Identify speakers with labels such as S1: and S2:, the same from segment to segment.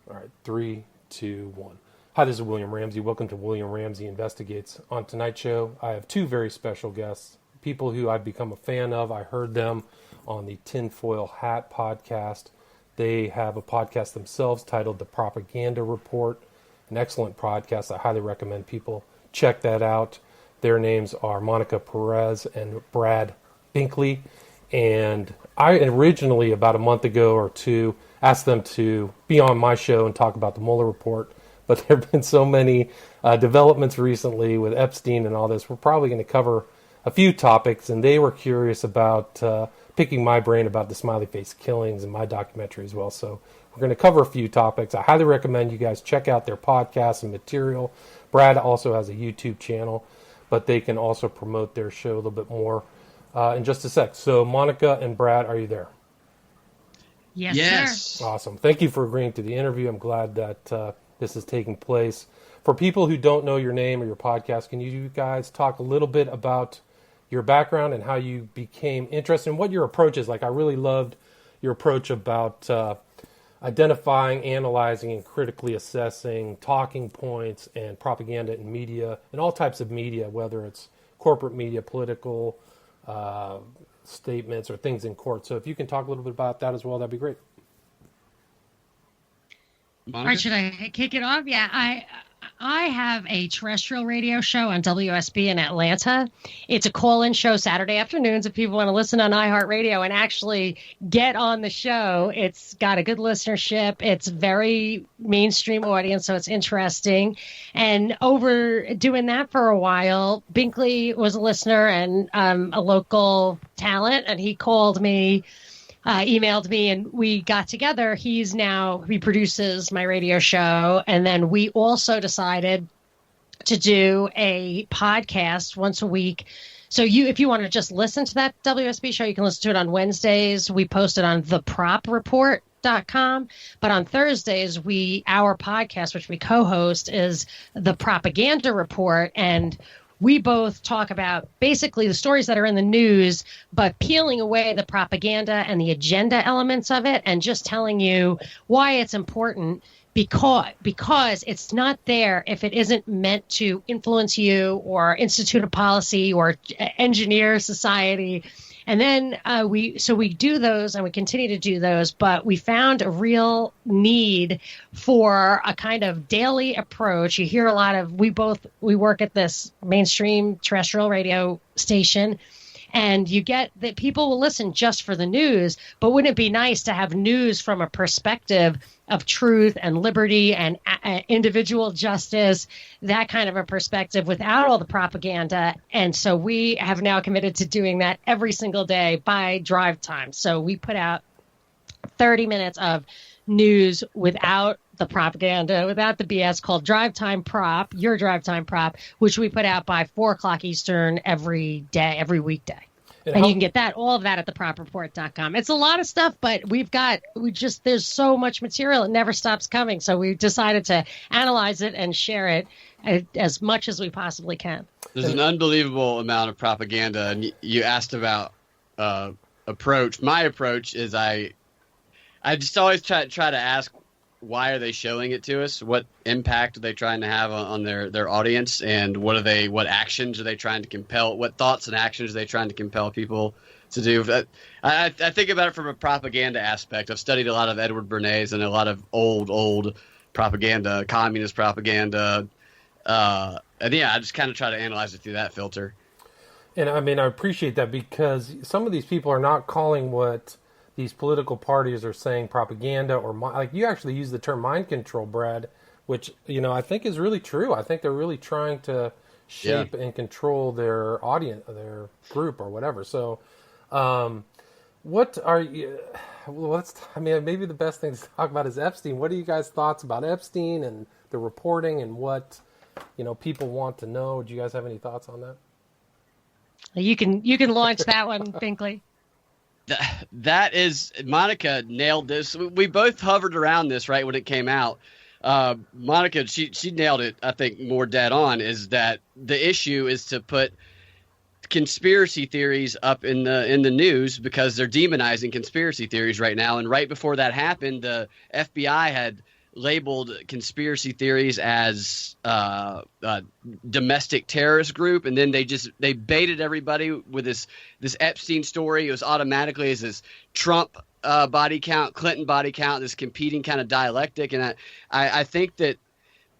S1: All right, 3, 2, 1. Hi, this is William Ramsey. Welcome to William Ramsey Investigates. On tonight's show, I have two very special guests, people who I've become a fan of. I heard them on the Tinfoil Hat podcast. They have a podcast themselves titled The Propaganda Report, an excellent podcast. I highly recommend people check that out. Their names are Monica Perez and Brad Binkley. And I originally, about a month ago or two, asked them to be on my show and talk about the Mueller report. But there have been so many developments recently with Epstein and all this. We're probably going to cover a few topics, and they were curious about picking my brain about the smiley face killings in my documentary as well. So we're going to cover a few topics. I highly recommend you guys check out their podcasts and material. Brad also has a YouTube channel, but they can also promote their show a little bit more in just a sec. So Monica and Brad, are you there?
S2: Yes.
S1: Sir. Awesome. Thank you for agreeing to the interview. I'm glad that this is taking place. For people who don't know your name or your podcast, can you guys talk a little bit about your background and how you became interested and what your approach is? Like, I really loved your approach about identifying, analyzing, and critically assessing talking points and propaganda in media, and all types of media, whether it's corporate media, political statements, or things in court. So if you can talk a little bit about that as well, that'd be great.
S2: Monica? All right, should I kick it off? Yeah, I have a terrestrial radio show on WSB in Atlanta. It's a call-in show Saturday afternoons if people want to listen on iHeartRadio and actually get on the show. It's got a good listenership. It's very mainstream audience, so it's interesting. And over doing that for a while, Binkley was a listener and a local talent, and he called me, emailed me, and we got together. He produces my radio show. And then we also decided to do a podcast once a week. So if you want to just listen to that WSB show, you can listen to it on Wednesdays. We post it on thepropreport.com. But on Thursdays, our podcast, which we co-host, is The Propaganda Report. And we both talk about basically the stories that are in the news, but peeling away the propaganda and the agenda elements of it and just telling you why it's important, because it's not there if it isn't meant to influence you or institute a policy or engineer society. And then we do those, and we continue to do those, but we found a real need for a kind of daily approach. You hear a lot of, we work at this mainstream terrestrial radio station, and you get that people will listen just for the news, but wouldn't it be nice to have news from a perspective of truth and liberty and individual justice, that kind of a perspective without all the propaganda? And so we have now committed to doing that every single day by drive time. So we put out 30 minutes of news without the propaganda, without the BS, called Drive Time Prop, your Drive Time Prop, which we put out by 4 o'clock Eastern every day, every weekday. And you can get all of that at thepropreport.com. It's a lot of stuff, but there's so much material. It never stops coming. So we decided to analyze it and share it as much as we possibly can.
S3: There's an unbelievable amount of propaganda. And you asked about approach. My approach is I just always try to ask, why are they showing it to us? What impact are they trying to have on their audience? And what actions are they trying to compel? What thoughts and actions are they trying to compel people to do? I think about it from a propaganda aspect. I've studied a lot of Edward Bernays and a lot of old propaganda, communist propaganda. And yeah, I just kind of try to analyze it through that filter.
S1: And I mean, I appreciate that, because some of these people are not calling what these political parties are saying propaganda, or like you actually use the term mind control, Brad, which, I think is really true. I think they're really trying to shape and control their audience, their group, or whatever. So, what are you? Well, maybe the best thing to talk about is Epstein. What are you guys' thoughts about Epstein and the reporting and what people want to know? Do you guys have any thoughts on that?
S2: You can launch that one, Binkley.
S3: That is, Monica nailed this. We both hovered around this right when it came out. Monica, she nailed it, I think, more dead on, is that the issue is to put conspiracy theories up in the news, because they're demonizing conspiracy theories right now. And right before that happened, the FBI had labeled conspiracy theories as domestic terrorist group, and then they baited everybody with this Epstein story. It was automatically as this Trump body count, Clinton body count, this competing kind of dialectic. And I think that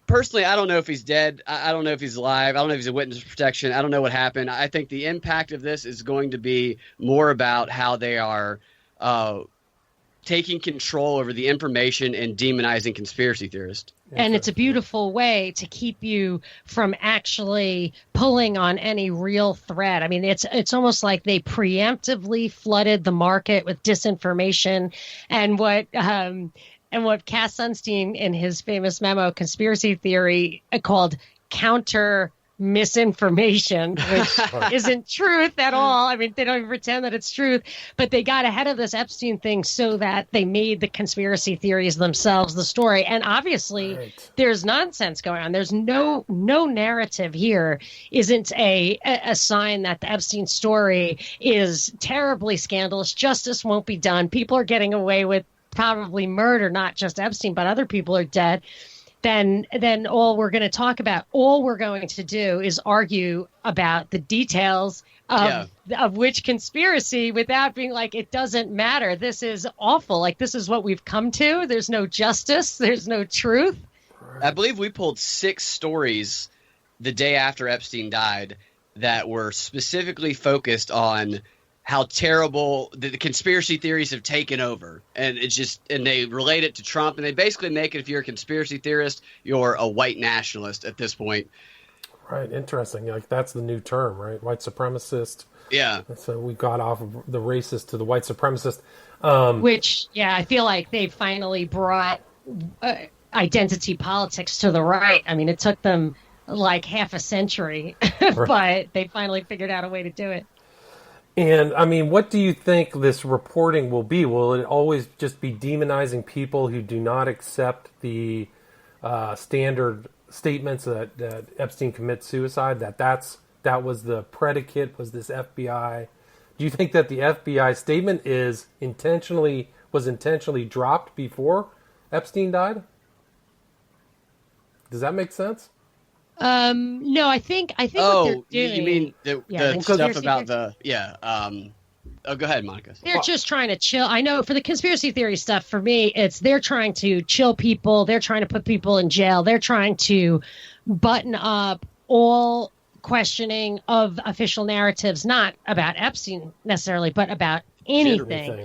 S3: personally, I don't know if he's dead. I don't know if he's alive. I don't know if he's a witness protection. I don't know what happened. I think the impact of this is going to be more about how they are taking control over the information and demonizing conspiracy theorists.
S2: And it's a beautiful way to keep you from actually pulling on any real thread. I mean, it's almost like they preemptively flooded the market with disinformation. And what Cass Sunstein in his famous memo, Conspiracy Theory, called counter misinformation, which isn't truth at all. I mean, they don't even pretend that it's truth, but they got ahead of this Epstein thing so that they made the conspiracy theories themselves the story. And obviously there's nonsense going on. There's no narrative here isn't a sign that the Epstein story is terribly scandalous. Justice won't be done. People are getting away with probably murder, not just Epstein, but other people are dead. Then all we're going to do is argue about the details of which conspiracy without being like, it doesn't matter. This is awful. Like, this is what we've come to. There's no justice. There's no truth.
S3: I believe we pulled 6 stories the day after Epstein died that were specifically focused on how terrible the conspiracy theories have taken over. And and they relate it to Trump, and they basically make it, if you're a conspiracy theorist, you're a white nationalist at this point.
S1: Right. Interesting. Like, that's the new term, right? White supremacist.
S3: Yeah.
S1: So we got off of the racist to the white supremacist.
S2: Which, I feel like they finally brought identity politics to the right. I mean, it took them like half a century, but they finally figured out a way to do it.
S1: And, I mean, what do you think this reporting will be? Will it always just be demonizing people who do not accept the standard statements that Epstein commits suicide, that was the predicate, was this FBI? Do you think that the FBI statement was intentionally dropped before Epstein died? Go make sense?
S2: No, I think what they're doing.
S3: You mean the stuff about the go ahead, Monica.
S2: They're just trying to chill. I know for the conspiracy theory stuff, for me, they're trying to chill people. They're trying to put people in jail. They're trying to button up all questioning of official narratives, not about Epstein necessarily, but about anything.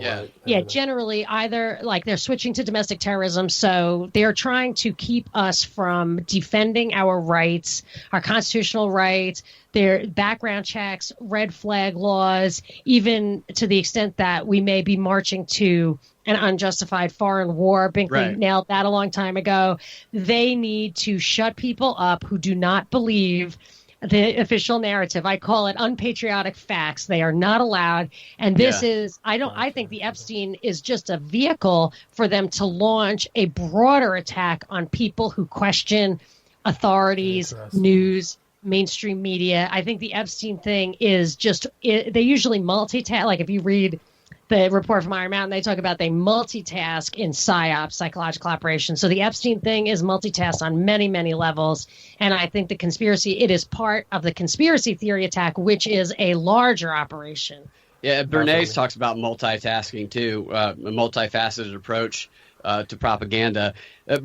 S2: Generally, either like they're switching to domestic terrorism, so they're trying to keep us from defending our rights, our constitutional rights, their background checks, red flag laws, even to the extent that we may be marching to an unjustified foreign war. Binkley nailed that a long time ago. They need to shut people up who do not believe the official narrative. I call it unpatriotic facts. They are not allowed. And this I think the Epstein is just a vehicle for them to launch a broader attack on people who question authorities, news, mainstream media. I think the Epstein thing is they usually multitask. Like if you read the report from Iron Mountain, they talk about they multitask in PSYOP, psychological operation. So the Epstein thing is multitask on many, many levels. And I think it is part of the conspiracy theory attack, which is a larger operation.
S3: Yeah, Bernays talks about multitasking too, a multifaceted approach to propaganda.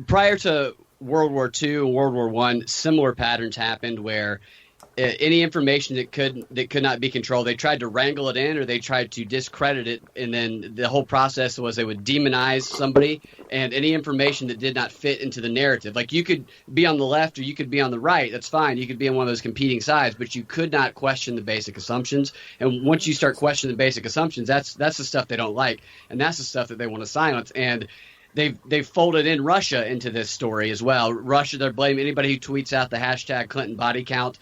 S3: Prior to World War II and World War I, similar patterns happened where any information that could not be controlled, they tried to wrangle it in or they tried to discredit it, and then the whole process was they would demonize somebody, and any information that did not fit into the narrative. Like, you could be on the left or you could be on the right, that's fine. You could be on one of those competing sides, but you could not question the basic assumptions. And once you start questioning the basic assumptions, that's the stuff they don't like, and that's the stuff that they want to silence. And They've folded in Russia into this story as well. Russia, they're blaming anybody who tweets out the hashtag Clinton body count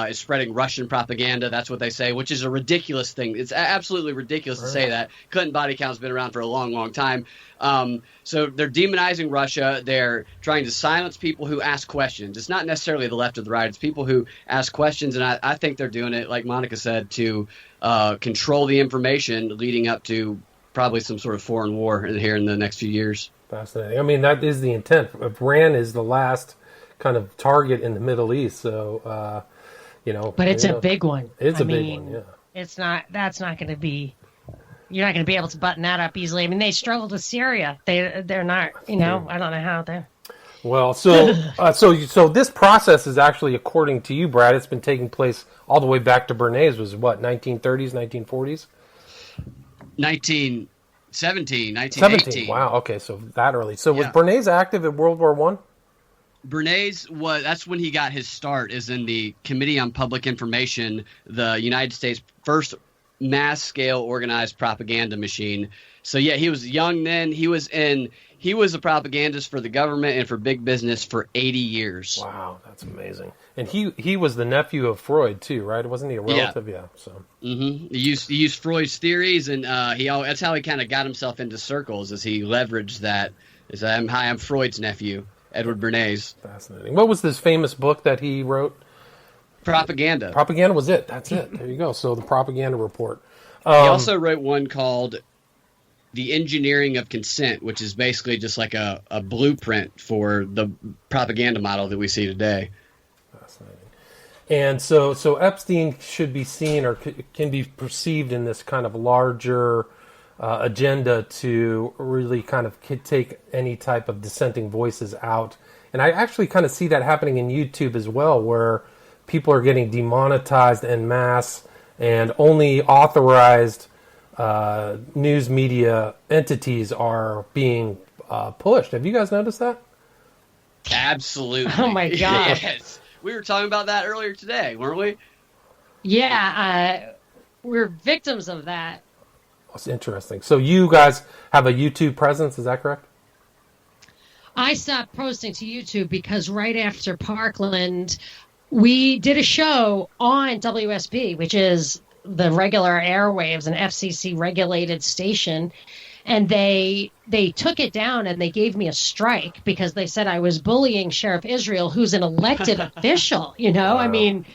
S3: is spreading Russian propaganda. That's what they say, which is a ridiculous thing. It's absolutely ridiculous to say that. Clinton body count has been around for a long, long time. So they're demonizing Russia. They're trying to silence people who ask questions. It's not necessarily the left or the right. It's people who ask questions, and I think they're doing it, like Monica said, to control the information leading up to probably some sort of foreign war here in the next few years.
S1: Fascinating. I mean, that is the intent. Iran is the last kind of target in the Middle East, so
S2: But it's a big one.
S1: It's a big one. Yeah.
S2: It's not. That's not going to be. You're not going to be able to button that up easily. I mean, they struggled with Syria. They're not. I don't know how they're.
S1: Well, so this process is actually, according to you, Brad, it's been taking place all the way back to Bernays. Was what, 1930s, 1940s?
S3: 1917, 1918.
S1: Wow. Okay, so that early. So was
S3: Yeah.
S1: Bernays active in World War One?
S3: Bernays that's when he got his start, is in the Committee on Public Information, the United States' first mass-scale organized propaganda machine. So yeah, he was young then. He was a propagandist for the government and for big business for 80 years.
S1: Wow, that's amazing. And he was the nephew of Freud too, right? Wasn't he a relative? Yeah. So.
S3: Mm-hmm. He used Freud's theories, and that's how he kind of got himself into circles, as he leveraged that. I'm Freud's nephew, Edward Bernays.
S1: Fascinating. What was this famous book that he wrote?
S3: Propaganda.
S1: Propaganda was it. That's it. There you go. So the Propaganda Report.
S3: He also wrote one called The Engineering of Consent, which is basically just like a blueprint for the propaganda model that we see today.
S1: Fascinating. And so Epstein should be seen, or can be perceived, in this kind of larger agenda to really kind of take any type of dissenting voices out. And I actually kind of see that happening in YouTube as well, where people are getting demonetized en masse, and only authorized news media entities are being pushed. Have you guys noticed that?
S3: Absolutely.
S2: Oh my gosh.
S3: Yes. We were talking about that earlier today, weren't we?
S2: Yeah, we're victims of that.
S1: That's interesting. So you guys have a YouTube presence, is that correct?
S2: I stopped posting to YouTube because right after Parkland, we did a show on WSB, which is the regular airwaves, an FCC regulated station, and they took it down and they gave me a strike because they said I was bullying Sheriff Israel, who's an elected official.
S1: Wow.
S2: I mean,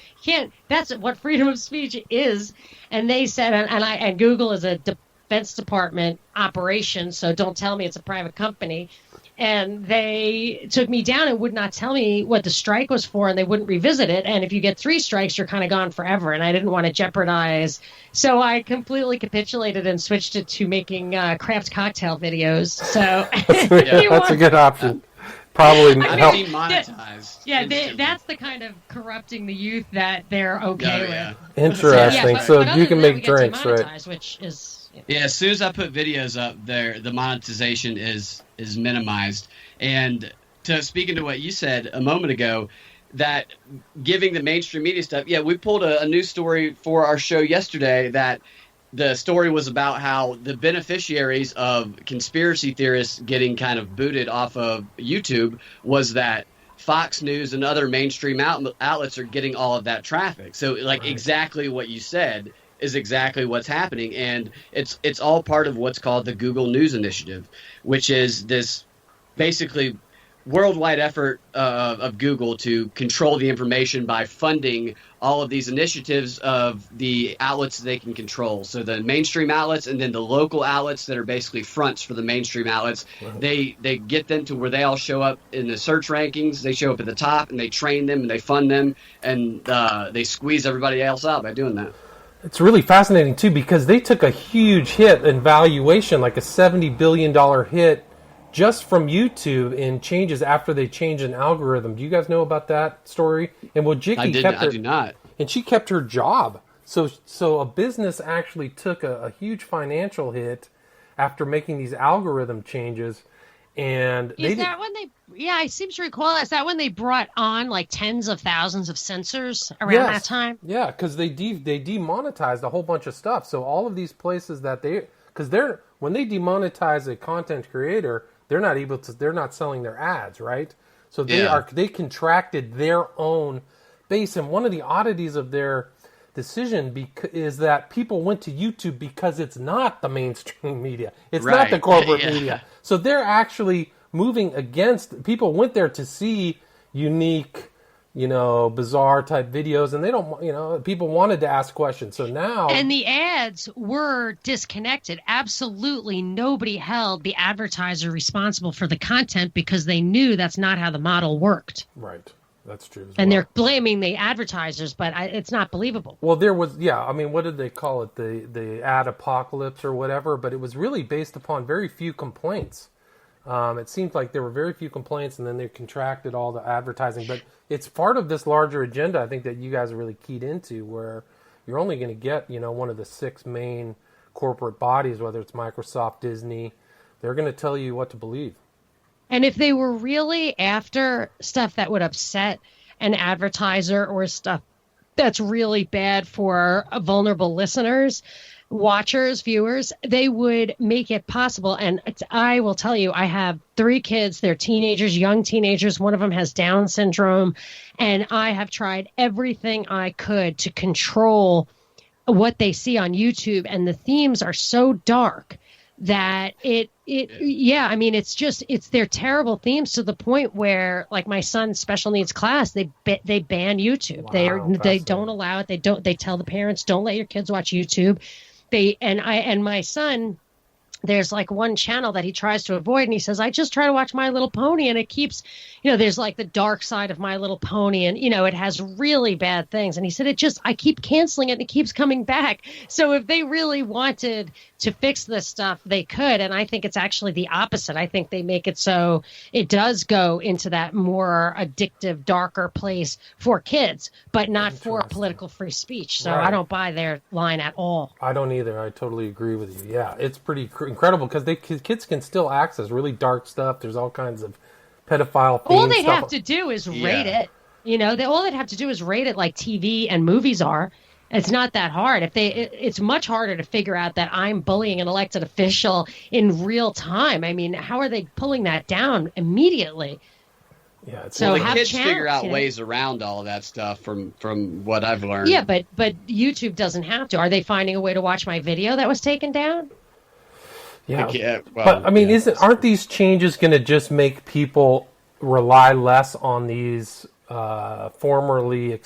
S2: that's what freedom of speech is. And they said, and Google is a Defense Department operation, so don't tell me it's a private company. And they took me down and would not tell me what the strike was for, and they wouldn't revisit it. And if you get 3 strikes, you're kind of gone forever. And I didn't want to jeopardize. So I completely capitulated and switched it to making craft cocktail videos. So
S1: that's a good option. Probably help.
S3: Demonetized.
S2: Yeah, that's the kind of corrupting the youth that they're okay with.
S1: Interesting. So you can make drinks, right?
S2: Which is...
S3: Yeah, as soon as I put videos up there, the monetization is minimized. And speaking to what you said a moment ago, that giving the mainstream media stuff, we pulled a news story for our show yesterday that the story was about how the beneficiaries of conspiracy theorists getting kind of booted off of YouTube was that Fox News and other mainstream outlets are getting all of that traffic. So exactly what you said is exactly what's happening, and it's all part of what's called the Google News Initiative, which is this basically worldwide effort of Google to control the information by funding all of these initiatives of the outlets they can control. So the mainstream outlets and then the local outlets that are basically fronts for the mainstream outlets, they get them to where they all show up in the search rankings. They show up at the top, and they train them and they fund them, and they squeeze everybody else out by doing that.
S1: It's really fascinating, too, because they took a huge hit in valuation, like a $70 billion hit, just from YouTube in changes after they changed an algorithm. Do you guys know about that story? And Wojcicki
S3: I do not.
S1: And she kept her job. So a business actually took a huge financial hit after making these algorithm changes. And
S2: I seem to recall, is that when they brought on like tens of thousands of censors around that time?
S1: Yeah, because they demonetized a whole bunch of stuff. So all of these places when they demonetize a content creator, they're not selling their ads, right? So they contracted their own base. And one of the oddities of their decision is that people went to YouTube because it's not the mainstream media. It's not the corporate media. So they're actually moving against, people went there to see unique bizarre type videos, and they don't, people wanted to ask questions. So now,
S2: and the ads were disconnected. Absolutely nobody held the advertiser responsible for the content because they knew that's not how the model worked.
S1: Right. That's true.
S2: And they're blaming the advertisers, but it's not believable.
S1: Well, there was, what did they call it? The ad apocalypse or whatever, but it was really based upon very few complaints. It seemed like there were very few complaints, and then they contracted all the advertising. But it's part of this larger agenda, I think, that you guys are really keyed into, where you're only going to get, one of the 6 main corporate bodies, whether it's Microsoft, Disney, they're going to tell you what to believe.
S2: And if they were really after stuff that would upset an advertiser or stuff that's really bad for vulnerable listeners, watchers, viewers, they would make it possible. And I will tell you, I have 3 kids. They're teenagers, young teenagers. One of them has Down syndrome. And I have tried everything I could to control what they see on YouTube. And the themes are so dark that it's their terrible themes to the point where, like, my son's special needs class, they ban YouTube.
S1: Wow,
S2: they don't allow it. They tell the parents, don't let your kids watch YouTube. And my son, there's like one channel that he tries to avoid, and he says, I just try to watch My Little Pony, and it keeps, there's like the dark side of My Little Pony, and, it has really bad things. And he said, I keep canceling it, and it keeps coming back. So if they really wanted to fix this stuff, they could. And I think it's actually the opposite. I think they make it so it does go into that more addictive, darker place for kids, but not for political free speech. So right. I don't buy their line at all.
S1: I don't either. I totally agree with you. Yeah, it's pretty incredible because kids can still access really dark stuff. There's all kinds of pedophile themes.
S2: All they'd have to do is rate it. All they'd have to do is rate it like TV and movies are. It's not that hard. It's much harder to figure out that I'm bullying an elected official in real time. I mean, how are they pulling that down immediately?
S1: Yeah,
S3: so the kids figure out ways around all of that stuff from what I've learned.
S2: Yeah, but YouTube doesn't have to. Are they finding a way to watch my video that was taken down?
S1: Yeah, but I mean, aren't these changes going to just make people rely less on these formerly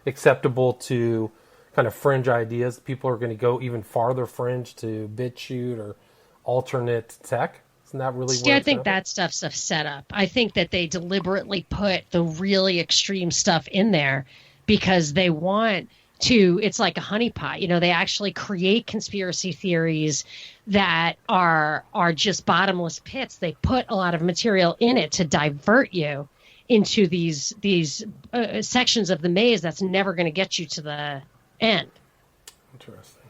S1: acceptable to kind of fringe ideas? People are going to go even farther fringe to BitChute or alternate tech. Isn't that really?
S2: I think that stuff's a setup. I think that they deliberately put the really extreme stuff in there because they want to. It's like a honeypot. They actually create conspiracy theories that are just bottomless pits. They put a lot of material in it to divert you into these sections of the maze that's never going to get you to the end.
S1: Interesting.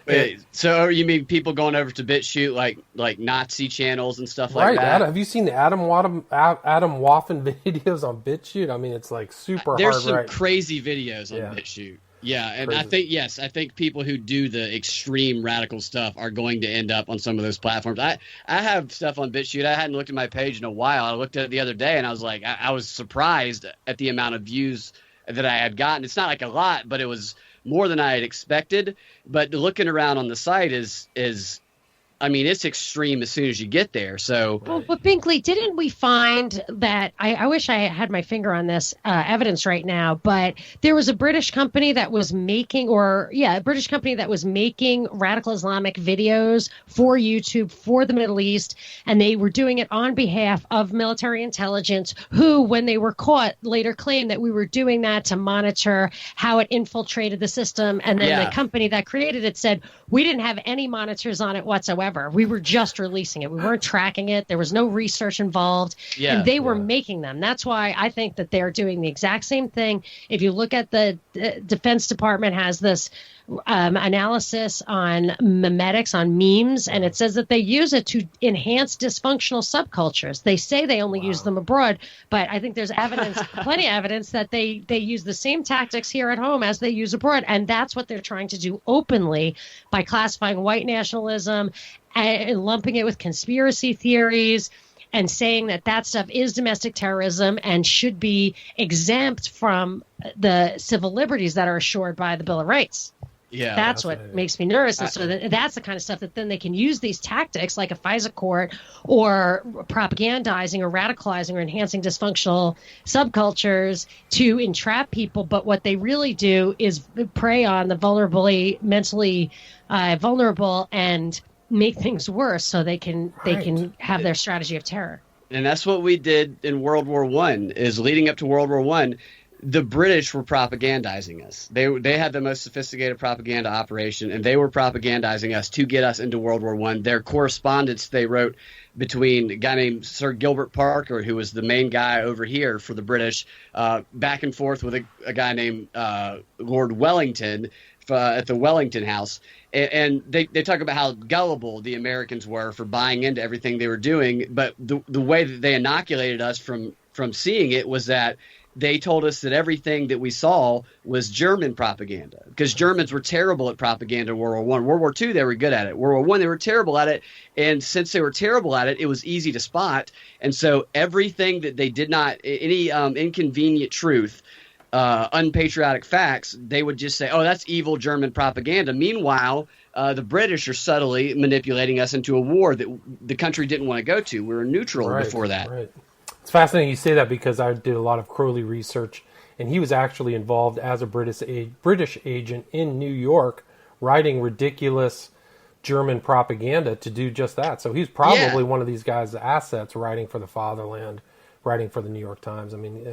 S3: Wait, so you mean people going over to BitChute like Nazi channels and stuff like that?
S1: Right. Have you seen the Adam Waffen videos on BitChute? I mean, it's like super hard.
S3: There's some crazy videos on BitChute. Yeah, and crazy. I think people who do the extreme radical stuff are going to end up on some of those platforms. I have stuff on BitChute. I hadn't looked at my page in a while. I looked at it the other day, and I was like, I was surprised at the amount of views that I had gotten. It's not like a lot, but it was more than I had expected. But looking around on the site is it's extreme as soon as you get there. So,
S2: well, but Binkley, didn't we find that? I wish I had my finger on this evidence right now, but there was a British company that was making, radical Islamic videos for YouTube for the Middle East, and they were doing it on behalf of military intelligence, who, when they were caught, later claimed that we were doing that to monitor how it infiltrated the system, and then the company that created it said we didn't have any monitors on it whatsoever. We were just releasing it. We weren't tracking it. There was no research involved. And they were making them. That's why I think that they're doing the exact same thing. If you look at the Defense Department has this analysis on memetics, on memes, and it says that they use it to enhance dysfunctional subcultures. They say they only use them abroad, but I think there's evidence, plenty of evidence, that they use the same tactics here at home as they use abroad, and that's what they're trying to do openly by classifying white nationalism and lumping it with conspiracy theories and saying that stuff is domestic terrorism and should be exempt from the civil liberties that are assured by the Bill of Rights.
S3: Yeah,
S2: that's what makes me nervous. And so that's the kind of stuff that then they can use these tactics like a FISA court or propagandizing or radicalizing or enhancing dysfunctional subcultures to entrap people. But what they really do is prey on the mentally vulnerable and make things worse so they can have their strategy of terror.
S3: And that's what we did in World War One. Is leading up to World War One. The British were propagandizing us. They had the most sophisticated propaganda operation, and they were propagandizing us to get us into World War One. Their correspondence they wrote between a guy named Sir Gilbert Parker, who was the main guy over here for the British, back and forth with a guy named Lord Wellington at the Wellington House. And they talk about how gullible the Americans were for buying into everything they were doing. But the way that they inoculated us from seeing it was that they told us that everything that we saw was German propaganda, because Germans were terrible at propaganda in World War One. World War Two, they were good at it. World War One, they were terrible at it. And since they were terrible at it, it was easy to spot. And so everything that they did not, any inconvenient truth, unpatriotic facts, they would just say, oh, that's evil German propaganda. Meanwhile, the British are subtly manipulating us into a war that the country didn't want to go to. We were neutral before that.
S1: Right. It's fascinating you say that because I did a lot of Crowley research, and he was actually involved as a British agent in New York writing ridiculous German propaganda to do just that. So he's probably one of these guys' assets writing for the fatherland, writing for the New York Times. I mean,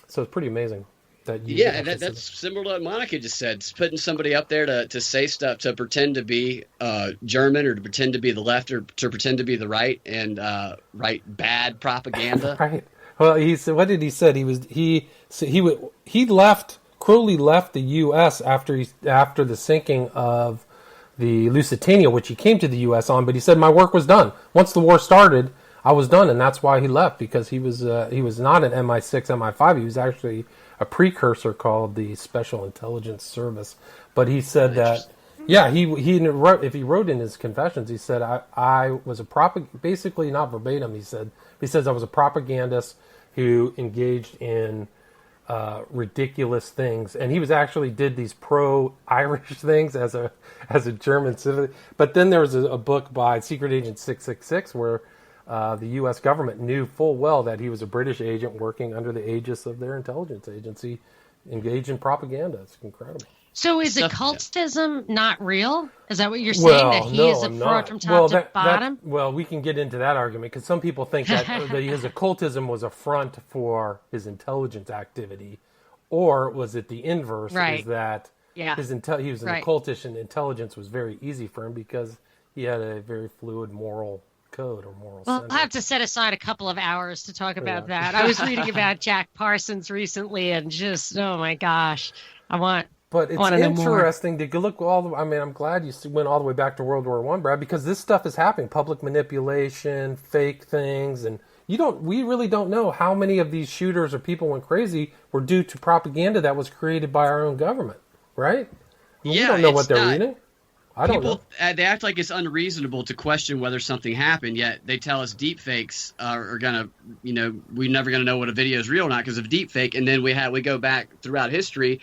S1: so it's pretty amazing.
S3: That's similar to what Monica just said. It's putting somebody up there to say stuff, to pretend to be German or to pretend to be the left or to pretend to be the right and write bad propaganda.
S1: Right. Well, he said, what did he said? Crowley left the U.S. after the sinking of the Lusitania, which he came to the U.S. on. But he said my work was done once the war started. I was done, and that's why he left, because he was not an MI6, MI5. He was actually a precursor called the Special Intelligence Service. But he said that, if he wrote in his confessions, he said, I was basically not verbatim, he says I was a propagandist who engaged in ridiculous things. And he was actually did these pro-Irish things as a German citizen. But then there was a book by Secret Agent 666 where the U.S. government knew full well that he was a British agent working under the aegis of their intelligence agency, engaged in propaganda. It's incredible.
S2: So is occultism not real? Is that what you're saying, that he is a fraud from top to bottom?
S1: We can get into that argument, because some people think that his occultism was a front for his intelligence activity, or was it the inverse?
S2: Right.
S1: Is that he was an occultist and intelligence was very easy for him because he had a very fluid moral code or moral center.
S2: I'll have to set aside a couple of hours to talk about that. I was reading about Jack Parsons recently, and just, oh my gosh,
S1: But it's interesting to look I'm glad you went all the way back to World War I, Brad, because this stuff is happening. Public manipulation, fake things, and we really don't know how many of these shooters or people went crazy were due to propaganda that was created by our own government, right? We don't know what they're reading. I don't know.
S3: They act like it's unreasonable to question whether something happened, yet they tell us deep fakes are going to, we're never going to know what a video is real or not because of deep fake. And then we go back throughout history.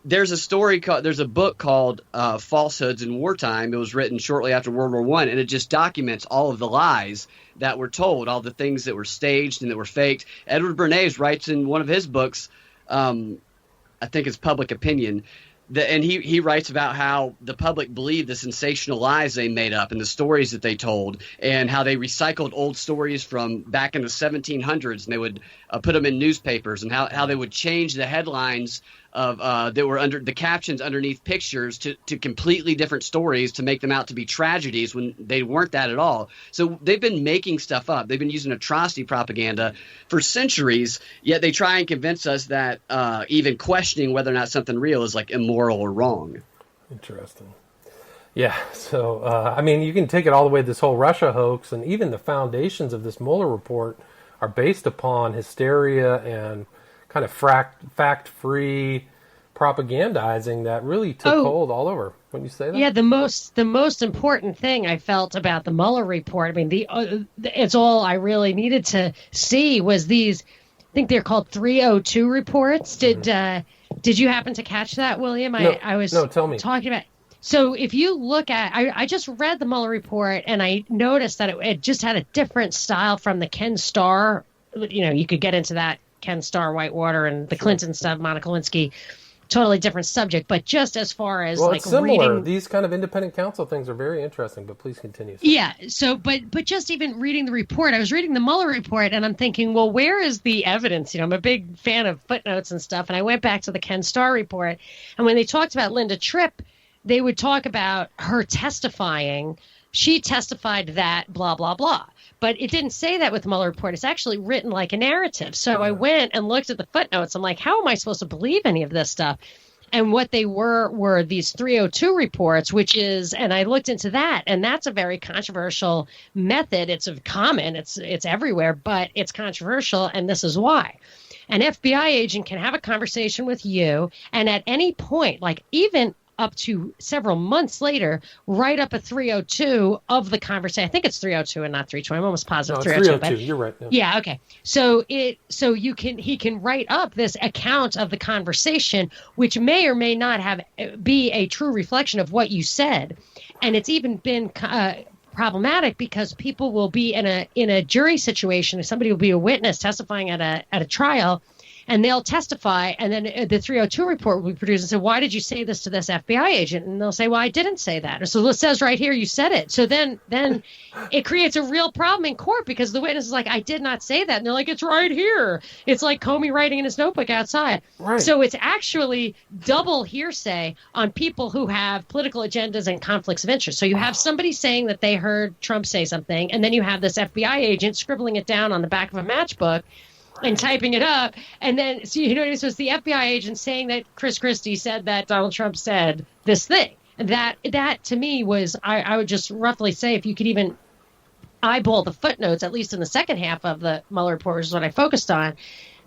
S3: There's a book called Falsehoods in Wartime. It was written shortly after World War I, and it just documents all of the lies that were told, all the things that were staged and that were faked. Edward Bernays writes in one of his books, I think it's Public Opinion, and he writes about how the public believed the sensational lies they made up and the stories that they told, and how they recycled old stories from back in the 1700s, and they would put them in newspapers, and how they would change the headlines of that were under the captions underneath pictures to completely different stories to make them out to be tragedies when they weren't that at all. So they've been making stuff up. They've been using atrocity propaganda for centuries, yet they try and convince us that even questioning whether or not something real is like immoral or wrong.
S1: Interesting. Yeah, so you can take it all the way to this whole Russia hoax, and even the foundations of this Mueller report are based upon hysteria and kind of fact-free propagandizing that really took hold all over. Wouldn't you say that?
S2: Yeah, the most important thing I felt about the Mueller report, it's all I really needed to see was these, I think they're called 302 reports. Did you happen to catch that, William?
S1: No,
S2: I was
S1: tell me.
S2: talking about. So if you look at, I just read the Mueller report and I noticed that it just had a different style from the Ken Starr. You could get into that Ken Starr, Whitewater, and the Clinton stuff, Monica Lewinsky. Totally different subject, but just as far as
S1: it's similar.
S2: reading,
S1: These kind of independent counsel things are very interesting. But please continue.
S2: Yeah. So, but just even reading the report, I was reading the Mueller report, and I'm thinking, well, where is the evidence? I'm a big fan of footnotes and stuff, and I went back to the Ken Starr report, and when they talked about Linda Tripp, they would talk about her testifying. She testified that blah blah blah. But it didn't say that with the Mueller report. It's actually written like a narrative. So I went and looked at the footnotes. I'm like, how am I supposed to believe any of this stuff? And what they were these 302 reports, which is, and I looked into that, and that's a very controversial method. It's common, it's everywhere, but it's controversial, and this is why. An FBI agent can have a conversation with you, and at any point, like even up to several months later, write up a 302 of the conversation. I think it's 302 and not 320. I'm almost positive.
S1: No,
S2: 302.
S1: 302. You're right.
S2: Yeah. Okay. So he can write up this account of the conversation, which may or may not be a true reflection of what you said, and it's even been problematic because people will be in a jury situation. Somebody will be a witness testifying at a trial. And they'll testify, and then the 302 report will be produced and say, why did you say this to this FBI agent? And they'll say, well, I didn't say that. So it says right here, you said it. So then it creates a real problem in court because the witness is like, I did not say that. And they're like, it's right here. It's like Comey writing in his notebook outside.
S1: Right.
S2: So it's actually double hearsay on people who have political agendas and conflicts of interest. So you have somebody saying that they heard Trump say something, and then you have this FBI agent scribbling it down on the back of a matchbook and typing it up, and then so you know what I mean? So it's the FBI agent saying that Chris Christie said that Donald Trump said this thing. And that to me was, I would just roughly say, if you could even eyeball the footnotes, at least in the second half of the Mueller report, which is what I focused on,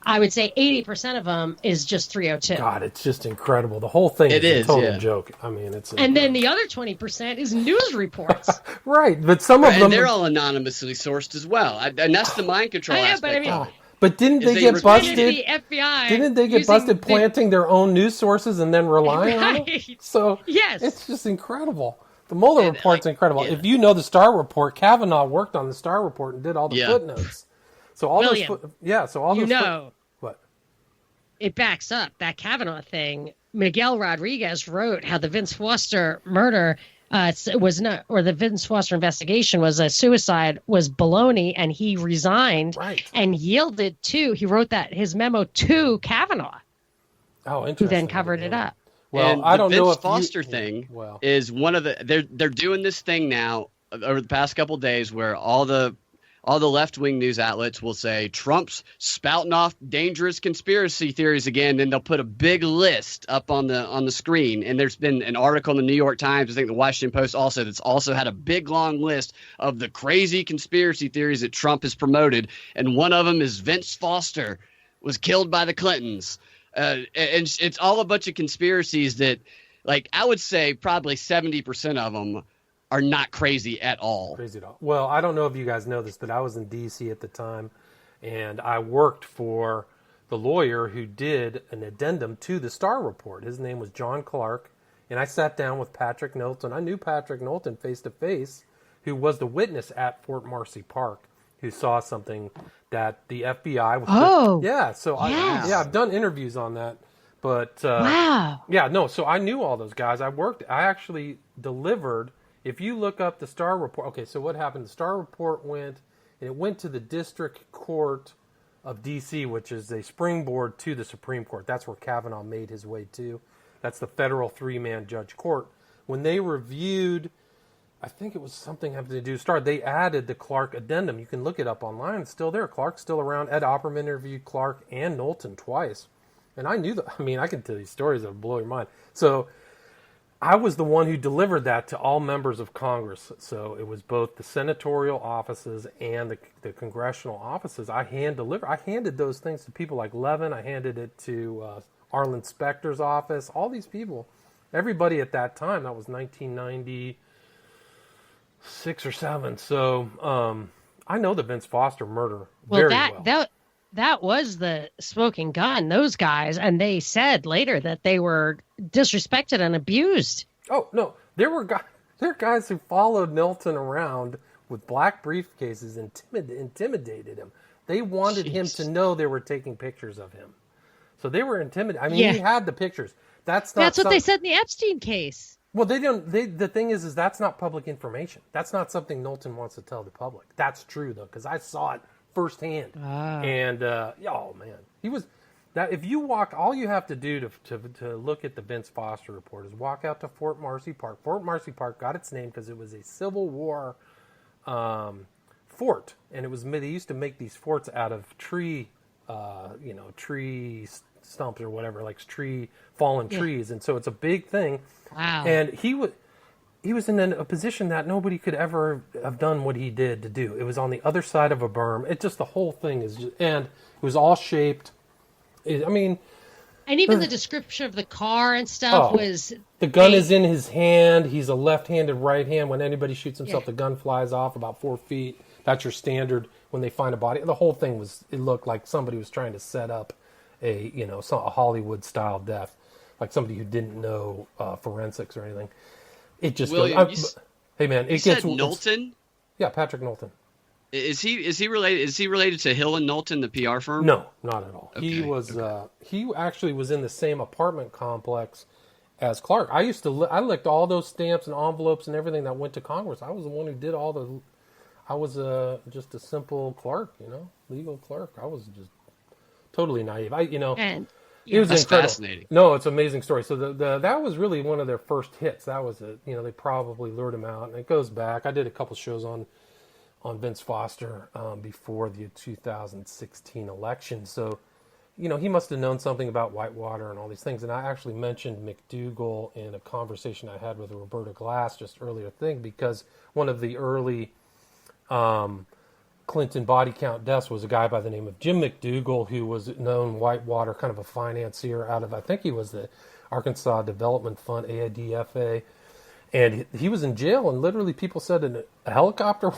S2: I would say 80% of them is just 302.
S1: God, it's just incredible. The whole thing is a total joke. I mean,
S2: and then the other 20% is news reports.
S1: Right, but some of them,
S3: and they're all anonymously sourced as well. And that's the mind control aspect.
S1: But didn't they get busted?
S2: The FBI
S1: didn't they get busted planting their own news sources and then relying on them? So
S2: yes,
S1: it's just incredible. The Mueller report's incredible. Yeah. If you know the Starr report, Kavanaugh worked on the Starr report and did all the footnotes. So all
S2: William,
S1: those what?
S2: It backs up that Kavanaugh thing. Miguel Rodriguez wrote how the Vince Foster murder was not, or the Vince Foster investigation was a suicide, was baloney, and he resigned and yielded to. He wrote that his memo to Kavanaugh.
S1: Oh, interesting.
S2: Who then covered it up.
S3: Well, and I don't know if the Vince Foster thing is one of the. They're doing this thing now over the past couple of days where all the left-wing news outlets will say Trump's spouting off dangerous conspiracy theories again, and they'll put a big list up on the screen. And there's been an article in the New York Times, I think the Washington Post also, that's also had a big long list of the crazy conspiracy theories that Trump has promoted. And one of them is Vince Foster was killed by the Clintons. And it's all a bunch of conspiracies that, like, I would say probably 70% of them are not crazy at all.
S1: Crazy at all. Well, I don't know if you guys know this, but I was in D.C. at the time, and I worked for the lawyer who did an addendum to the Starr report. His name was John Clark, and I sat down with Patrick Knowlton. I knew Patrick Knowlton face-to-face, who was the witness at Fort Marcy Park, who saw something that the FBI was... I've done interviews on that. But, so I knew all those guys. I actually delivered... If you look up the Starr report, okay, so what happened? The Starr report went to the District Court of D.C., which is a springboard to the Supreme Court. That's where Kavanaugh made his way to. That's the federal three-man judge court. When they reviewed, I think it was something having to do with Starr, they added the Clark addendum. You can look it up online. It's still there. Clark's still around. Ed Opperman interviewed Clark and Knowlton twice. And I knew that. I mean, I can tell you stories that will blow your mind. So I was the one who delivered that to all members of Congress. So it was both the senatorial offices and the congressional offices. I handed those things to people like Levin. I handed it to Arlen Specter's office. All these people, everybody at that time. That was 1996 or 7. So I know the Vince Foster murder very well.
S2: that was the smoking gun, those guys, and they said later that they were disrespected and abused.
S1: Oh, no. There were guys who followed Milton around with black briefcases and intimidated him. They wanted him to know they were taking pictures of him. So they were intimidated. I mean, he had the pictures. That's what
S2: they said in the Epstein case.
S1: Well, the thing is that's not public information. That's not something Knowlton wants to tell the public. That's true, though, because I saw it firsthand. And, oh, man. He was... That if you walk, all you have to do to look at the Vince Foster report is walk out to Fort Marcy Park. Fort Marcy Park got its name because it was a Civil War fort, and they used to make these forts out of tree stumps or whatever, like fallen trees, and so it's a big thing.
S2: Wow!
S1: And he was in a position that nobody could ever have done what he did to do. It was on the other side of a berm. It just the whole thing and it was all shaped. And
S2: even the description of the car and stuff was...
S1: The gun is in his hand. He's a left-handed right hand. When anybody shoots himself, the gun flies off about 4 feet. That's your standard when they find a body. The whole thing it looked like somebody was trying to set up a Hollywood-style death, like somebody who didn't know forensics or anything. It just
S3: William,
S1: hey, man, it
S3: gets... Knowlton?
S1: Yeah, Patrick Knowlton.
S3: Is he related to Hill and Knowlton, the PR firm?
S1: No, not at all.
S3: Okay,
S1: he actually was in the same apartment complex as Clark. I licked all those stamps and envelopes and everything that went to Congress. I was the one who did I was just a simple clerk, legal clerk. I was just totally naive. It was
S3: that's
S1: incredible.
S3: Fascinating.
S1: No, it's an amazing story. So that was really one of their first hits. That was it. They probably lured him out, and it goes back. I did a couple shows on Vince Foster before the 2016 election. So, he must have known something about Whitewater and all these things. And I actually mentioned McDougal in a conversation I had with Roberta Glass just earlier because one of the early Clinton body count deaths was a guy by the name of Jim McDougal, who was known Whitewater, kind of a financier out of, I think he was the Arkansas Development Fund, AIDFA. And he was in jail, and literally people said a helicopter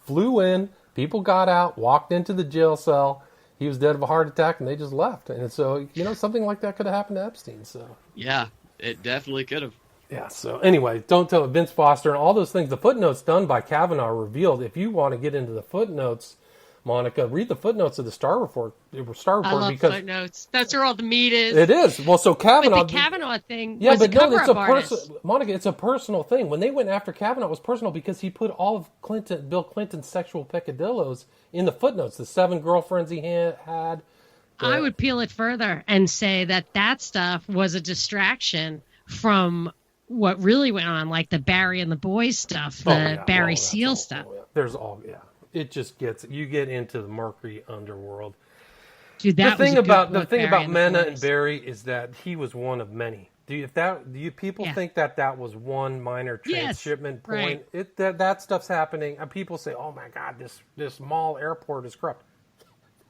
S1: flew in, people got out, walked into the jail cell. He was dead of a heart attack, and they just left. And so, something like that could have happened to Epstein. So
S3: yeah, it definitely could have.
S1: Yeah. So anyway, don't tell Vince Foster and all those things. The footnotes done by Kavanaugh revealed. If you want to get into the footnotes, Monica, read the footnotes of the Star Report.
S2: I love footnotes. That's where all the meat is.
S1: It is. Well, so Kavanaugh.
S2: But the Kavanaugh thing was a
S1: it's
S2: artist.
S1: Monica, it's a personal thing. When they went after Kavanaugh, it was personal because he put all of Bill Clinton's sexual peccadillos in the footnotes. The 7 girlfriends he had.
S2: I would peel it further and say that stuff was a distraction from what really went on, like the Barry and the boys stuff, Barry Seal stuff.
S1: There's it just you get into the murky underworld.
S2: Dude,
S1: the thing about Mena and Barry is that he was one of many. Do you people think that was one minor transshipment point?
S2: Right.
S1: That stuff's happening, and people say, "Oh my God, this mall airport is corrupt."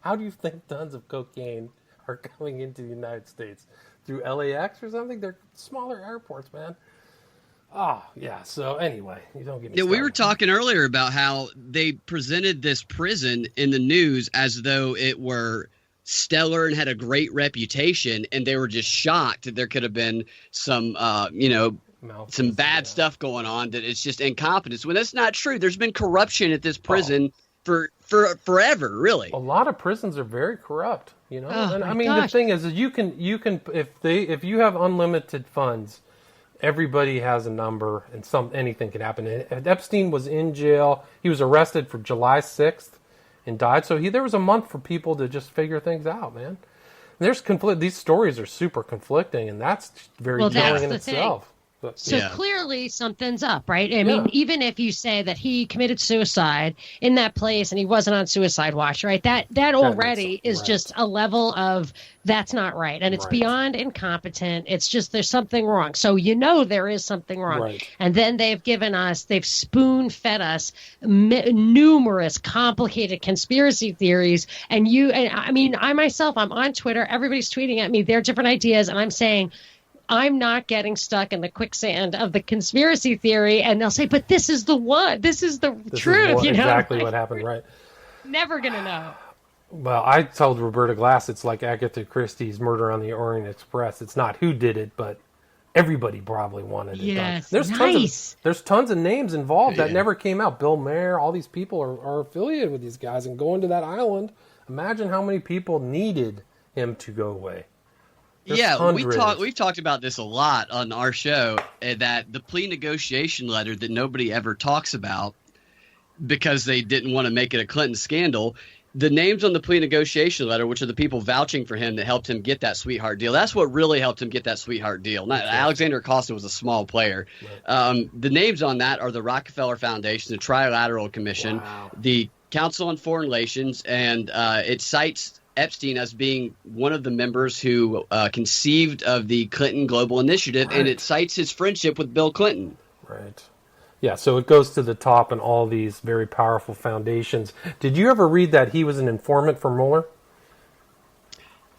S1: How do you think tons of cocaine are coming into the United States? Through LAX or something? They're smaller airports, man. Oh, yeah. So anyway, you don't get me started.
S3: We were talking earlier about how they presented this prison in the news as though it were stellar and had a great reputation, and they were just shocked that there could have been some, some bad stuff going on, that it's just incompetence. When that's not true. There's been corruption at this prison for forever, really.
S1: A lot of prisons are very corrupt, and
S2: the
S1: thing is you can if you have unlimited funds, everybody has a number, and anything can happen. And Epstein was in jail. He was arrested for July 6th and died. So there was a month for people to just figure things out, man. And these stories are super conflicting, and that's very telling in itself.
S2: Clearly something's up, right? I mean, even if you say that he committed suicide in that place and he wasn't on suicide watch, right? That already is just a level of that's not right. And it's beyond incompetent. It's just there's something wrong. So there is something wrong. Right. And then they've spoon-fed us numerous complicated conspiracy theories. And I myself, I'm on Twitter. Everybody's tweeting at me their different ideas. And I'm saying, I'm not getting stuck in the quicksand of the conspiracy theory, and they'll say, "But this is the one. This is the truth."
S1: Exactly what happened, right?
S2: Never gonna know.
S1: Well, I told Roberta Glass it's like Agatha Christie's Murder on the Orient Express. It's not who did it, but everybody probably wanted it done.
S2: Yes, nice.
S1: There's tons of names involved that
S3: Yeah.
S1: never came out. Bill Maher, all these people are affiliated with these guys, and going to that island. Imagine how many people needed him to go away. There's
S3: Yeah,
S1: hundreds.
S3: we've talked about this a lot on our show, that the plea negotiation letter that nobody ever talks about because they didn't want to make it a Clinton scandal. The names on the plea negotiation letter, which are the people vouching for him that helped him get that sweetheart deal, that's what really helped him get that sweetheart deal. Not, Alexander Acosta was a small player.
S1: Right.
S3: The names on that are the Rockefeller Foundation, the Trilateral Commission,
S1: Wow.
S3: the Council on Foreign Relations, and it cites Epstein as being one of the members who conceived of the Clinton Global Initiative, and it cites his friendship with Bill Clinton.
S1: Right. Yeah, so it goes to the top in all these very powerful foundations. Did you ever read that he was an informant for Mueller?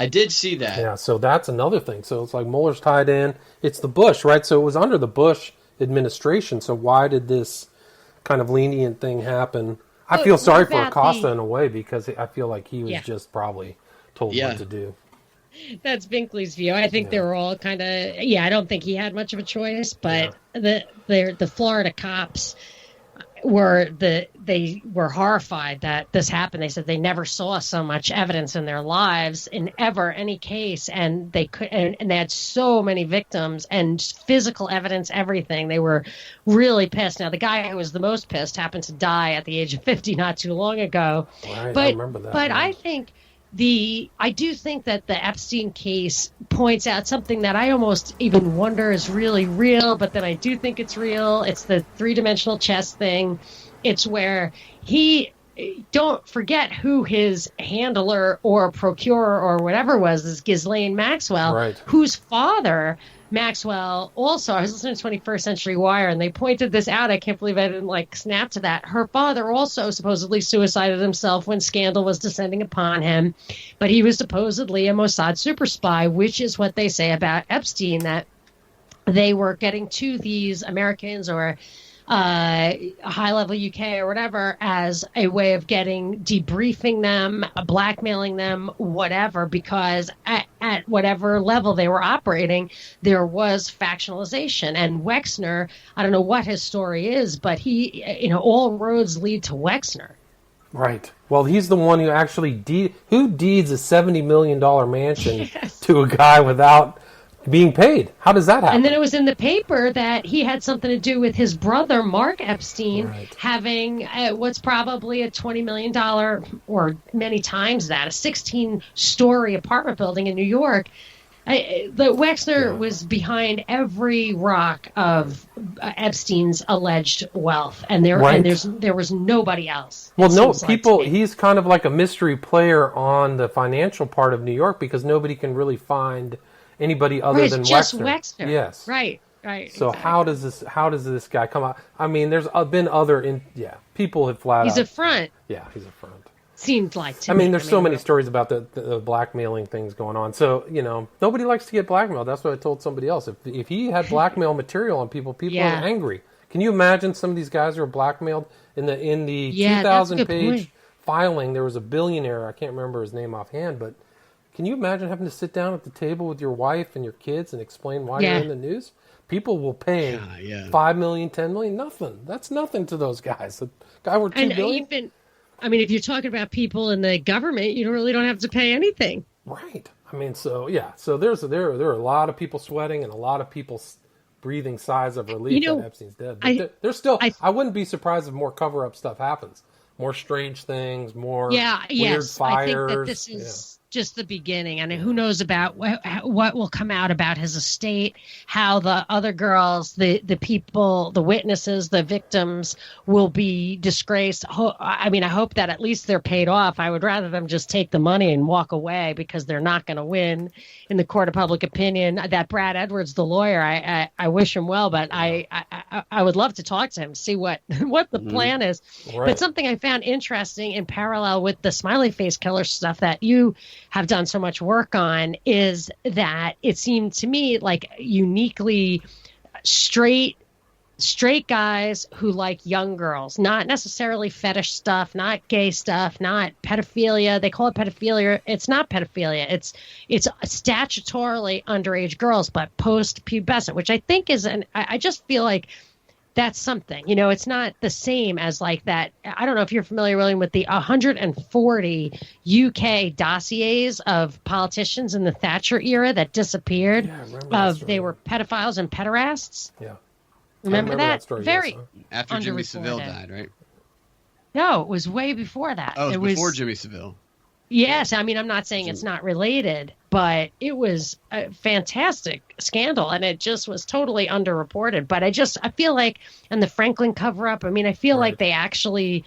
S3: I did see that.
S1: Yeah, so that's another thing. So it's like Mueller's tied in. It's the Bush, right? So it was under the Bush administration. So why did this kind of lenient thing happen? I feel
S2: what
S1: sorry for
S2: about
S1: Acosta in a way, because I feel like he was
S2: Yeah.
S1: just probably told
S3: Yeah.
S1: what to do.
S2: That's Binkley's view. I think they were all kind of, I don't think he had much of a choice, but the Florida cops they were horrified that this happened. They said they never saw so much evidence in their lives in any case, and they had so many victims and physical evidence, everything. They were really pissed. Now the guy who was the most pissed happened to die at the age of 50 not too long ago.
S1: Right,
S2: But
S1: I remember that.
S2: but
S1: yeah.
S2: I do think that the Epstein case points out something that I almost even wonder is really real, but then I do think it's real. It's the three-dimensional chess thing. It's where don't forget who his handler or procurer or whatever was, is Ghislaine Maxwell,
S1: Right.
S2: whose father, Maxwell, also, I was listening to 21st Century Wire, and they pointed this out. I can't believe I didn't snap to that. Her father also supposedly suicided himself when scandal was descending upon him, but he was supposedly a Mossad super spy, which is what they say about Epstein, that they were getting to these Americans or high-level UK or whatever as a way of debriefing them, blackmailing them, whatever, because at whatever level they were operating, there was factionalization. And Wexner, I don't know what his story is, but all roads lead to Wexner.
S1: Right. Well, he's the one who actually who deeds a $70 million mansion to a guy without being paid. How does that happen?
S2: And then it was in the paper that he had something to do with his brother, Mark Epstein,
S1: Right.
S2: having what's probably a $20 million, or many times that, a 16-story apartment building in New York. The Wexner was behind every rock of Epstein's alleged wealth, and there was nobody else.
S1: Well, no,
S2: seems like to me.
S1: he's kind of like a mystery player on the financial part of New York, because nobody can really find anybody other than
S2: just
S1: Wexner.
S2: Wexner.
S1: Yes.
S2: Right.
S1: So
S2: exactly.
S1: how does this guy come out? I mean, there's been other people have flat out.
S2: He's a front.
S1: Yeah, he's a front.
S2: Seemed like to me.
S1: I mean, there's so many stories about the blackmailing things going on. So, nobody likes to get blackmailed. That's what I told somebody else. If he had blackmail material on people are angry. Can you imagine some of these guys who are blackmailed? In the 2,000-page filing, there was a billionaire, I can't remember his name offhand, but can you imagine having to sit down at the table with your wife and your kids and explain why you're in the news? People will pay $5 million, $10 million, nothing. That's nothing to those guys. The guy worth $2 billion.
S2: If you're talking about people in the government, you really don't have to pay anything.
S1: Right. I mean, so there are a lot of people sweating and a lot of people breathing sighs of relief that Epstein's dead. But there's still. I wouldn't be surprised if more cover-up stuff happens. More strange things. More weird fires.
S2: I think that this is just the beginning, and who knows about what will come out about his estate, how the other girls, the people, the witnesses, the victims will be disgraced. I hope that at least they're paid off. I would rather them just take the money and walk away, because they're not going to win in the court of public opinion. That Brad Edwards, the lawyer, I wish him well, but I would love to talk to him, see what the plan is.
S1: Right.
S2: But something I found interesting in parallel with the smiley face killer stuff that you have done so much work on is that it seemed to me like uniquely straight straight guys who like young girls, not necessarily fetish stuff, not gay stuff, not pedophilia. They call it pedophilia. It's not pedophilia. It's statutorily underage girls, but post-pubescent, which I think is I just feel like that's something. It's not the same as like that. I don't know if you're familiar, William, with the 140 UK dossiers of politicians in the Thatcher era that disappeared.
S1: Yeah, I remember that story.
S2: They were pedophiles and pederasts.
S1: Yeah.
S2: Remember that?
S1: Story,
S2: Very
S1: yes,
S3: After Jimmy Savile died, right?
S2: No, it was way before that.
S3: Oh,
S2: it
S3: was
S2: was
S3: before Jimmy Savile.
S2: Yes, I mean, I'm not saying it's not related, but it was a fantastic scandal, and it just was totally underreported. But I feel like, and the Franklin cover-up, I mean, I feel like there's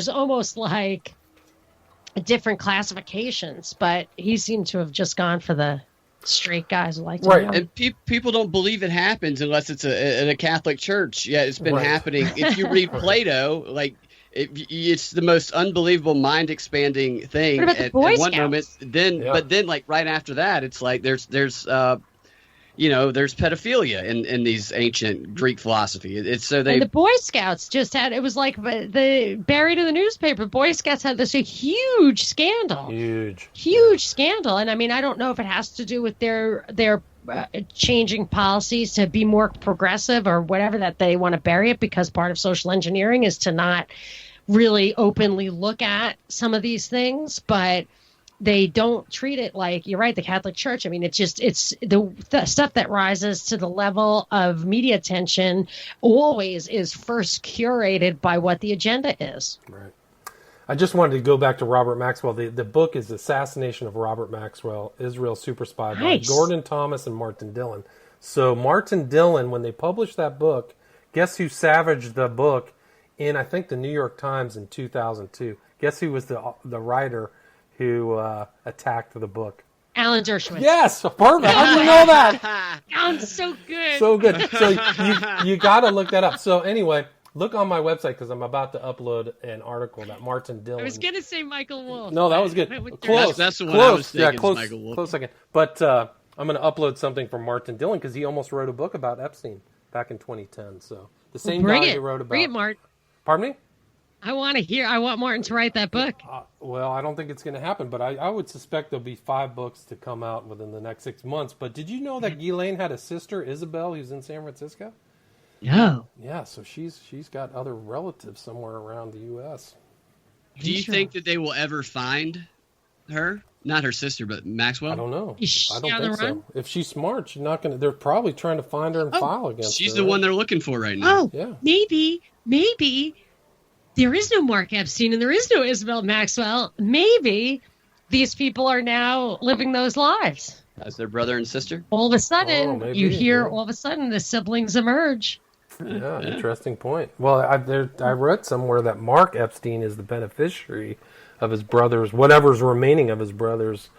S2: almost like different classifications, but he seemed to have just gone for the straight guys who like to know.
S3: And people don't believe it happens unless it's in a Catholic church. Yeah, it's been happening. If you read Plato, like, it's the most unbelievable mind-expanding thing.
S2: What about the Boy
S3: at one
S2: Scouts?
S3: moment, but then like right after that, it's like there's pedophilia in these ancient Greek philosophy. It's so
S2: and the Boy Scouts just had, it was like the buried in the newspaper. Boy Scouts had this huge scandal, huge scandal. And I mean, I don't know if it has to do with their changing policies to be more progressive or whatever, that they want to bury it, because part of social engineering is to not really openly look at some of these things, but they don't treat it like, you're right, the Catholic Church. I mean, it's the stuff that rises to the level of media attention always is first curated by what the agenda is.
S1: Right. I just wanted to go back to Robert Maxwell. The book is Assassination of Robert Maxwell, Israel Super Spy, by Gordon Thomas and Martin Dillon. So Martin Dillon, when they published that book, guess who savaged the book in, I think, the New York Times in 2002? Guess who was the writer who attacked the book?
S2: Alan Dershowitz.
S1: Yes, perfect. How do you know that?
S2: Sounds so good.
S1: So good. So you got to look that up. So anyway, look on my website, because I'm about to upload an article that Martin Dillon.
S2: I was going to say Michael Wolff.
S1: No, that was good. Close.
S3: That's the one I was thinking.
S1: Close,
S3: Michael Wolff.
S1: close second. But I'm going to upload something from Martin Dillon, because he almost wrote a book about Epstein back in 2010. So the same guy who wrote about.
S2: Bring it, Martin.
S1: Pardon me?
S2: I want Martin to write that book.
S1: Well, I don't think it's going to happen, but I would suspect there'll be 5 books to come out within the next 6 months. But did you know that Ghislaine had a sister, Isabel, who's in San Francisco?
S2: No.
S1: Yeah, so she's got other relatives somewhere around the U.S.
S3: Do you think that they will ever find her? Not her sister, but Maxwell?
S1: I don't know.
S2: Is she
S1: I don't
S2: on the
S1: think
S2: run?
S1: so. If she's smart, she's not going to. They're probably trying to find her and file against her.
S3: She's the one they're looking for right now.
S2: Oh,
S1: Yeah.
S2: maybe there is no Mark Epstein and there is no Isabel Maxwell. Maybe these people are now living those lives.
S3: As their brother and sister?
S2: All of a sudden,
S1: maybe,
S2: you hear
S1: yeah.
S2: all of a sudden the siblings emerge.
S1: Yeah, interesting point. Well, I read somewhere that Mark Epstein is the beneficiary of his brother's, whatever's remaining of his brother's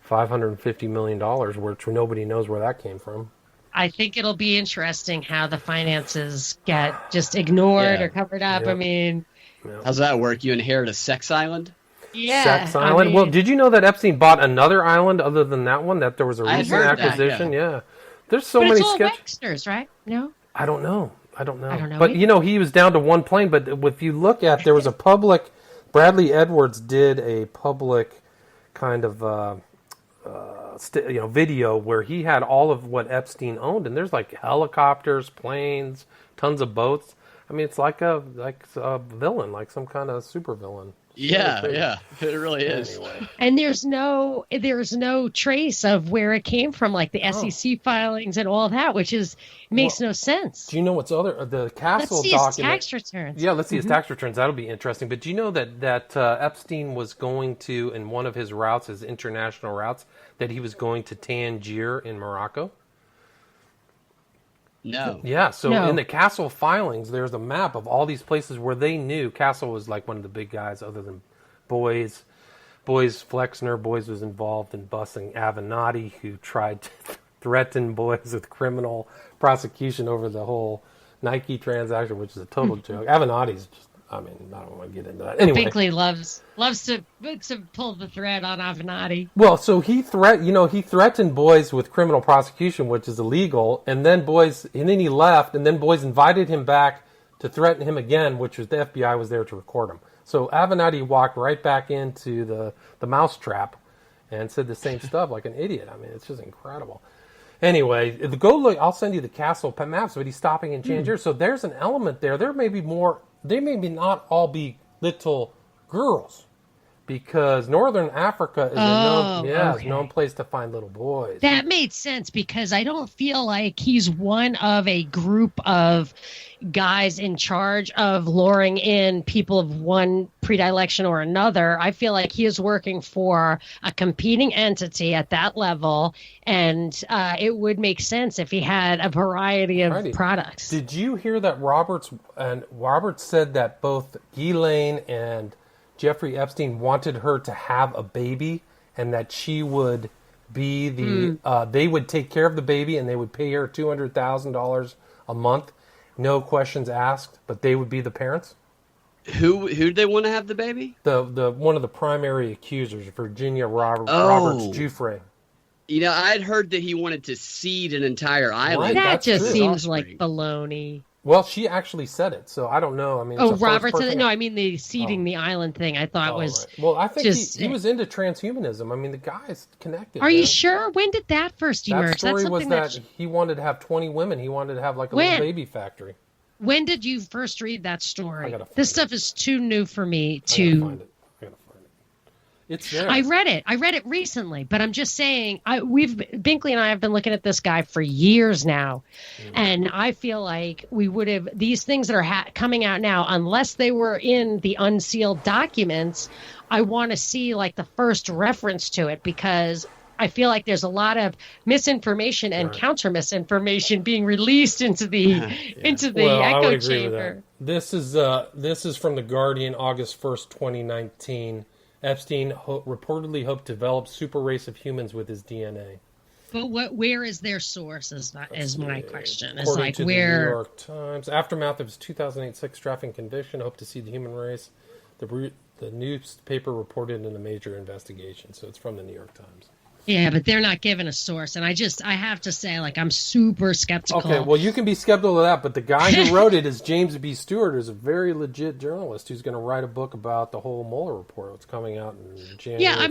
S1: $550 million, which nobody knows where that came from.
S2: I think it'll be interesting how the finances get just ignored or covered up.
S1: Yeah.
S2: I mean,
S3: How's that work? You inherit a sex island?
S2: yeah.
S1: Sex Island. Well, did you know that Epstein bought another island other than that one? That there was a
S3: I
S1: recent
S3: heard that,
S1: acquisition. Yeah. There's so
S2: But
S1: many
S2: it's all
S1: sketches.
S2: Wexner's, right? No?
S1: I don't know.
S2: I don't know
S1: But
S2: either.
S1: he was down to one plane. But if you look at, there was a public. Bradley Edwards did a public kind of video where he had all of what Epstein owned, and there's like helicopters, planes, tons of boats. I mean, it's like a villain, like some kind of super villain.
S3: Yeah, it really is.
S1: Anyway.
S2: And there's no trace of where it came from, like the SEC filings and all that, which makes no sense.
S1: Do you know what's the Castle
S2: Let's see
S1: document?
S2: his tax returns.
S1: Yeah, let's see his tax returns. That'll be interesting. But do you know that Epstein was going to, in one of his routes, his international routes, that he was going to Tangier in Morocco?
S3: No.
S1: Yeah, so
S2: No.
S1: in the Castle filings, there's a map of all these places where they knew Castle was like one of the big guys other than Boys. Flexner, Boys was involved in busing Avenatti, who tried to threaten Boys with criminal prosecution over the whole Nike transaction, which is a total joke. Avenatti's just I mean, I don't want to get into that. Anyway,
S2: Binkley loves to pull the thread on Avenatti.
S1: well, so he threatened boys with criminal prosecution, which is illegal, and then he left, and then boys invited him back to threaten him again, which was the FBI was there to record him. So Avenatti walked right back into the mousetrap and said the same stuff like an idiot. I mean, it's just incredible. Anyway, go look. I'll send you the castle maps, but he's stopping in Tangier. So there's an element there. There may be more. They may be not all be little girls, because Northern Africa is a known place to find little boys.
S2: That made sense, because I don't feel like he's one of a group of guys in charge of luring in people of one predilection or another. I feel like he is working for a competing entity at that level, and it would make sense if he had a variety of products.
S1: Did you hear that Roberts said that both Ghislaine and Jeffrey Epstein wanted her to have a baby, and that she would be they would take care of the baby, and they would pay her $200,000 a month, no questions asked, but they would be the parents?
S3: Who did they want to have the baby?
S1: The one of the primary accusers, Virginia Roberts Giuffre.
S3: You know, I'd heard that he wanted to seed an entire island.
S2: Right, that just seems like baloney.
S1: Well, she actually said it, so I don't know. I mean,
S2: Robert said it? No, I mean the seeding the island thing. I thought was
S1: right. Well, I think he was into transhumanism. I mean, the guy's connected.
S2: Are you sure? When did that first emerge?
S1: That story was that he wanted to have 20 women. He wanted to have like a little baby factory.
S2: When did you first read that story?
S1: This
S2: stuff is too new for me to.
S1: I gotta find it. It's there.
S2: I read it recently, but I'm just saying, Binkley and I have been looking at this guy for years now, and I feel like we would have, these things that are coming out now, unless they were in the unsealed documents, I want to see like the first reference to it, because I feel like there's a lot of misinformation and counter misinformation being released into the echo chamber.
S1: This is from The Guardian, August 1st, 2019. Epstein reportedly hoped to develop super race of humans with his DNA.
S2: But where is their source is my question. It's
S1: According
S2: like
S1: to
S2: where...
S1: the New York Times, aftermath of his 2008 sex trafficking conviction, hoped to see the human race. The newspaper reported in a major investigation, so it's from the New York Times.
S2: Yeah, but they're not giving a source, and I have to say, like, I'm super skeptical.
S1: Okay, well, you can be skeptical of that, but the guy who wrote it is James B. Stewart, who's a very legit journalist who's going to write a book about the whole Mueller report. It's coming out in January.
S2: Yeah,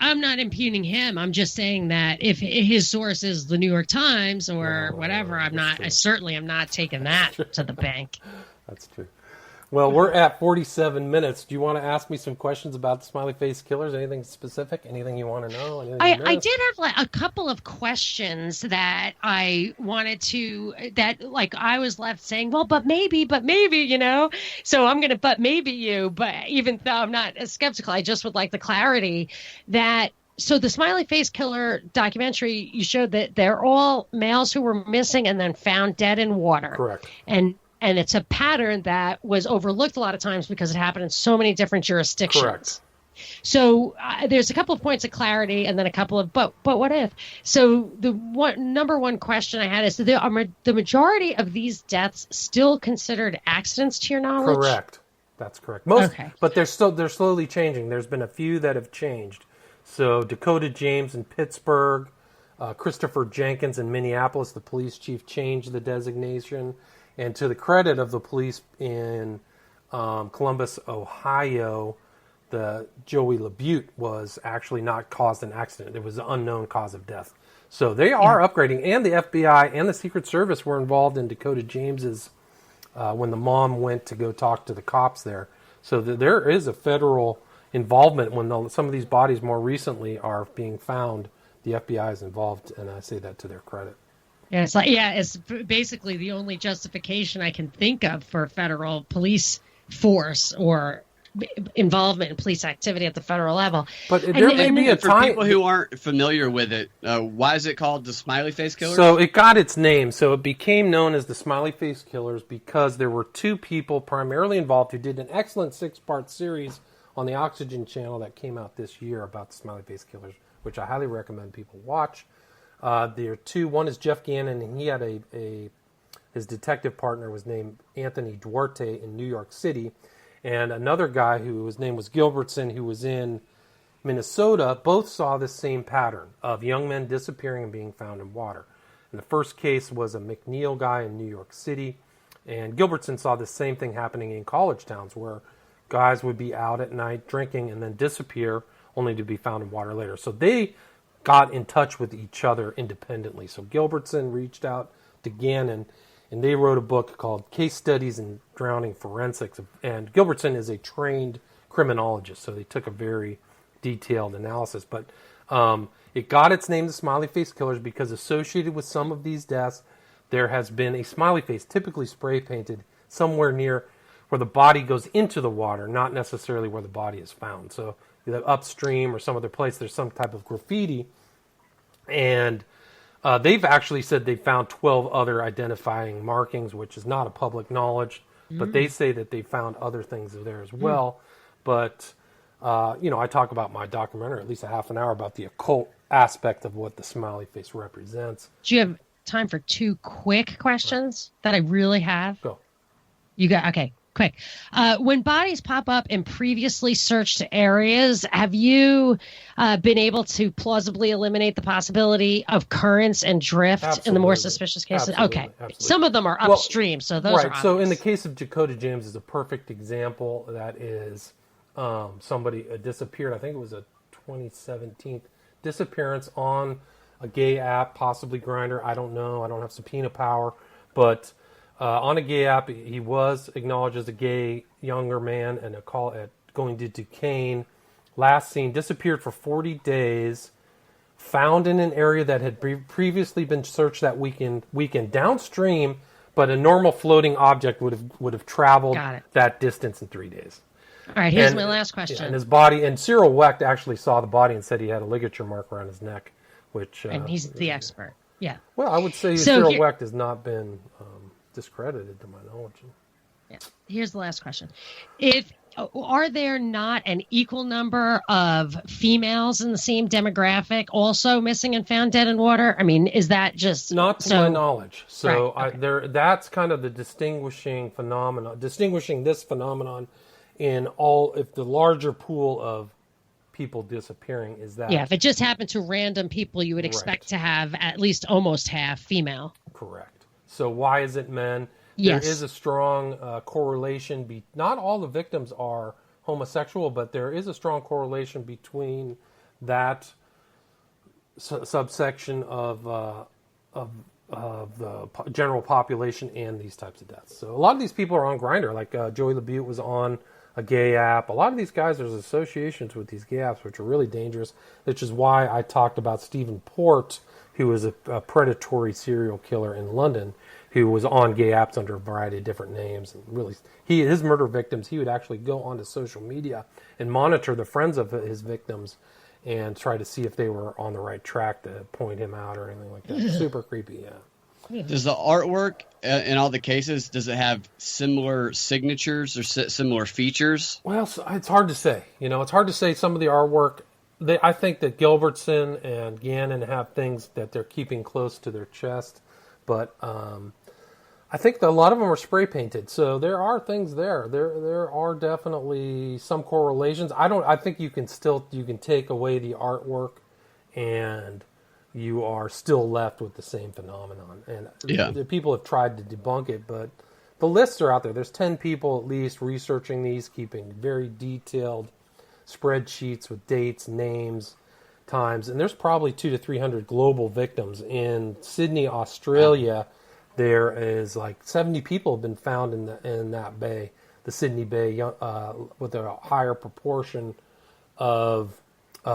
S2: I'm not impugning him. I'm just saying that if his source is the New York Times or whatever, I certainly am not taking that to the bank.
S1: That's true. Well, we're at 47 minutes. Do you want to ask me some questions about the smiley face killers? Anything specific? Anything you want to know?
S2: I did have like a couple of questions that I wanted to, that like I was left saying, well, but maybe, you know. So I'm going to, but maybe you, but even though I'm not as skeptical, I just would like the clarity that. So the smiley face killer documentary, you showed that they're all males who were missing and then found dead in water.
S1: Correct.
S2: And it's a pattern that was overlooked a lot of times because it happened in so many different jurisdictions.
S1: Correct.
S2: So there's a couple of points of clarity and then a couple of, but what if? So the number one question I had is, the majority of these deaths still considered accidents to your knowledge?
S1: Correct. That's correct. But they're slowly changing. There's been a few that have changed. So Dakota James in Pittsburgh, Christopher Jenkins in Minneapolis, the police chief changed the designation. And to the credit of the police in Columbus, Ohio, the Joey LaBute was actually not caused an accident. It was an unknown cause of death. So they are upgrading. And the FBI and the Secret Service were involved in Dakota James's, when the mom went to go talk to the cops there. So there is a federal involvement when some of these bodies more recently are being found. The FBI is involved, and I say that to their credit.
S2: Yeah, it's basically the only justification I can think of for federal police force or involvement in police activity at the federal level.
S1: But there may be a time...
S3: For people who aren't familiar with it, why is it called the Smiley Face Killers?
S1: So it got its name. So it became known as the Smiley Face Killers because there were two people primarily involved who did an excellent 6-part series on the Oxygen Channel that came out this year about the Smiley Face Killers, which I highly recommend people watch. There are two. One is Jeff Gannon, and he had his detective partner was named Anthony Duarte in New York City. and another guy his name was Gilbertson, who was in Minnesota, both saw this same pattern of young men disappearing and being found in water. And the first case was a McNeil guy in New York City, and Gilbertson saw the same thing happening in college towns where guys would be out at night drinking and then disappear only to be found in water later. So they got in touch with each other independently. So Gilbertson reached out to Gannon, and they wrote a book called Case Studies in Drowning Forensics. And Gilbertson is a trained criminologist, so they took a very detailed analysis. But it got its name, the Smiley Face Killers, because associated with some of these deaths, there has been a smiley face, typically spray painted, somewhere near where the body goes into the water, not necessarily where the body is found. So upstream or some other place, there's some type of graffiti. And they've actually said they found 12 other identifying markings, which is not a public knowledge, but they say that they found other things there as well. But, I talk about my documentary, at least a half an hour, about the occult aspect of what the smiley face represents.
S2: Do you have time for 2 quick questions that I really have?
S1: Go.
S2: You got, okay, quick. When bodies pop up in previously searched areas, have you been able to plausibly eliminate the possibility of currents and drift in the more suspicious cases?
S1: Absolutely.
S2: Okay. Some of them are upstream, so those are obvious.
S1: So in the case of Dakota James is a perfect example. That is somebody disappeared. I think it was a 2017 disappearance on a gay app, possibly Grindr. I don't know. I don't have subpoena power, but on a gay app, he was acknowledged as a gay younger man and a call at going to Duquesne. Last seen, disappeared for 40 days, found in an area that had previously been searched that weekend downstream, but a normal floating object would have traveled that distance in 3 days.
S2: All right, here's my last question.
S1: And his body, and Cyril Wecht actually saw the body and said he had a ligature mark around his neck, which...
S2: and he's the expert, yeah.
S1: Well, I would say Cyril Wecht has not been discredited to my knowledge.
S2: Yeah. Here's the last question. Are there not an equal number of females in the same demographic also missing and found dead in water? I mean, is that just...
S1: Not to my knowledge. So
S2: right, okay.
S1: That's kind of the distinguishing this phenomenon in if the larger pool of people disappearing is that...
S2: Yeah, if it just happened to random people, you would expect to have at least almost half female.
S1: Correct. So why is it men?
S2: Yes.
S1: There is a strong correlation. Not all the victims are homosexual, but there is a strong correlation between that subsection of the general population and these types of deaths. So a lot of these people are on Grindr, like Joey LaBute was on a gay app. A lot of these guys, there's associations with these gay apps, which are really dangerous, which is why I talked about Stephen Port, who was a predatory serial killer in London, who was on gay apps under a variety of different names. And really, his murder victims, he would actually go onto social media and monitor the friends of his victims and try to see if they were on the right track to point him out or anything like that. Super creepy, yeah.
S3: Does the artwork in all the cases, does it have similar signatures or similar features?
S1: Well, it's hard to say. It's hard to say. Some of the artwork, I think that Gilbertson and Gannon have things that they're keeping close to their chest, but I think that a lot of them are spray painted. So there are things there. There are definitely some correlations. I think you can take away the artwork and you are still left with the same phenomenon. And the people have tried to debunk it, but the lists are out there. There's 10 people at least researching these, keeping very detailed spreadsheets with dates, names, times, and there's probably 200 to 300 global victims. In Sydney, Australia, there is like 70 people have been found in that bay, the Sydney Bay, with a higher proportion of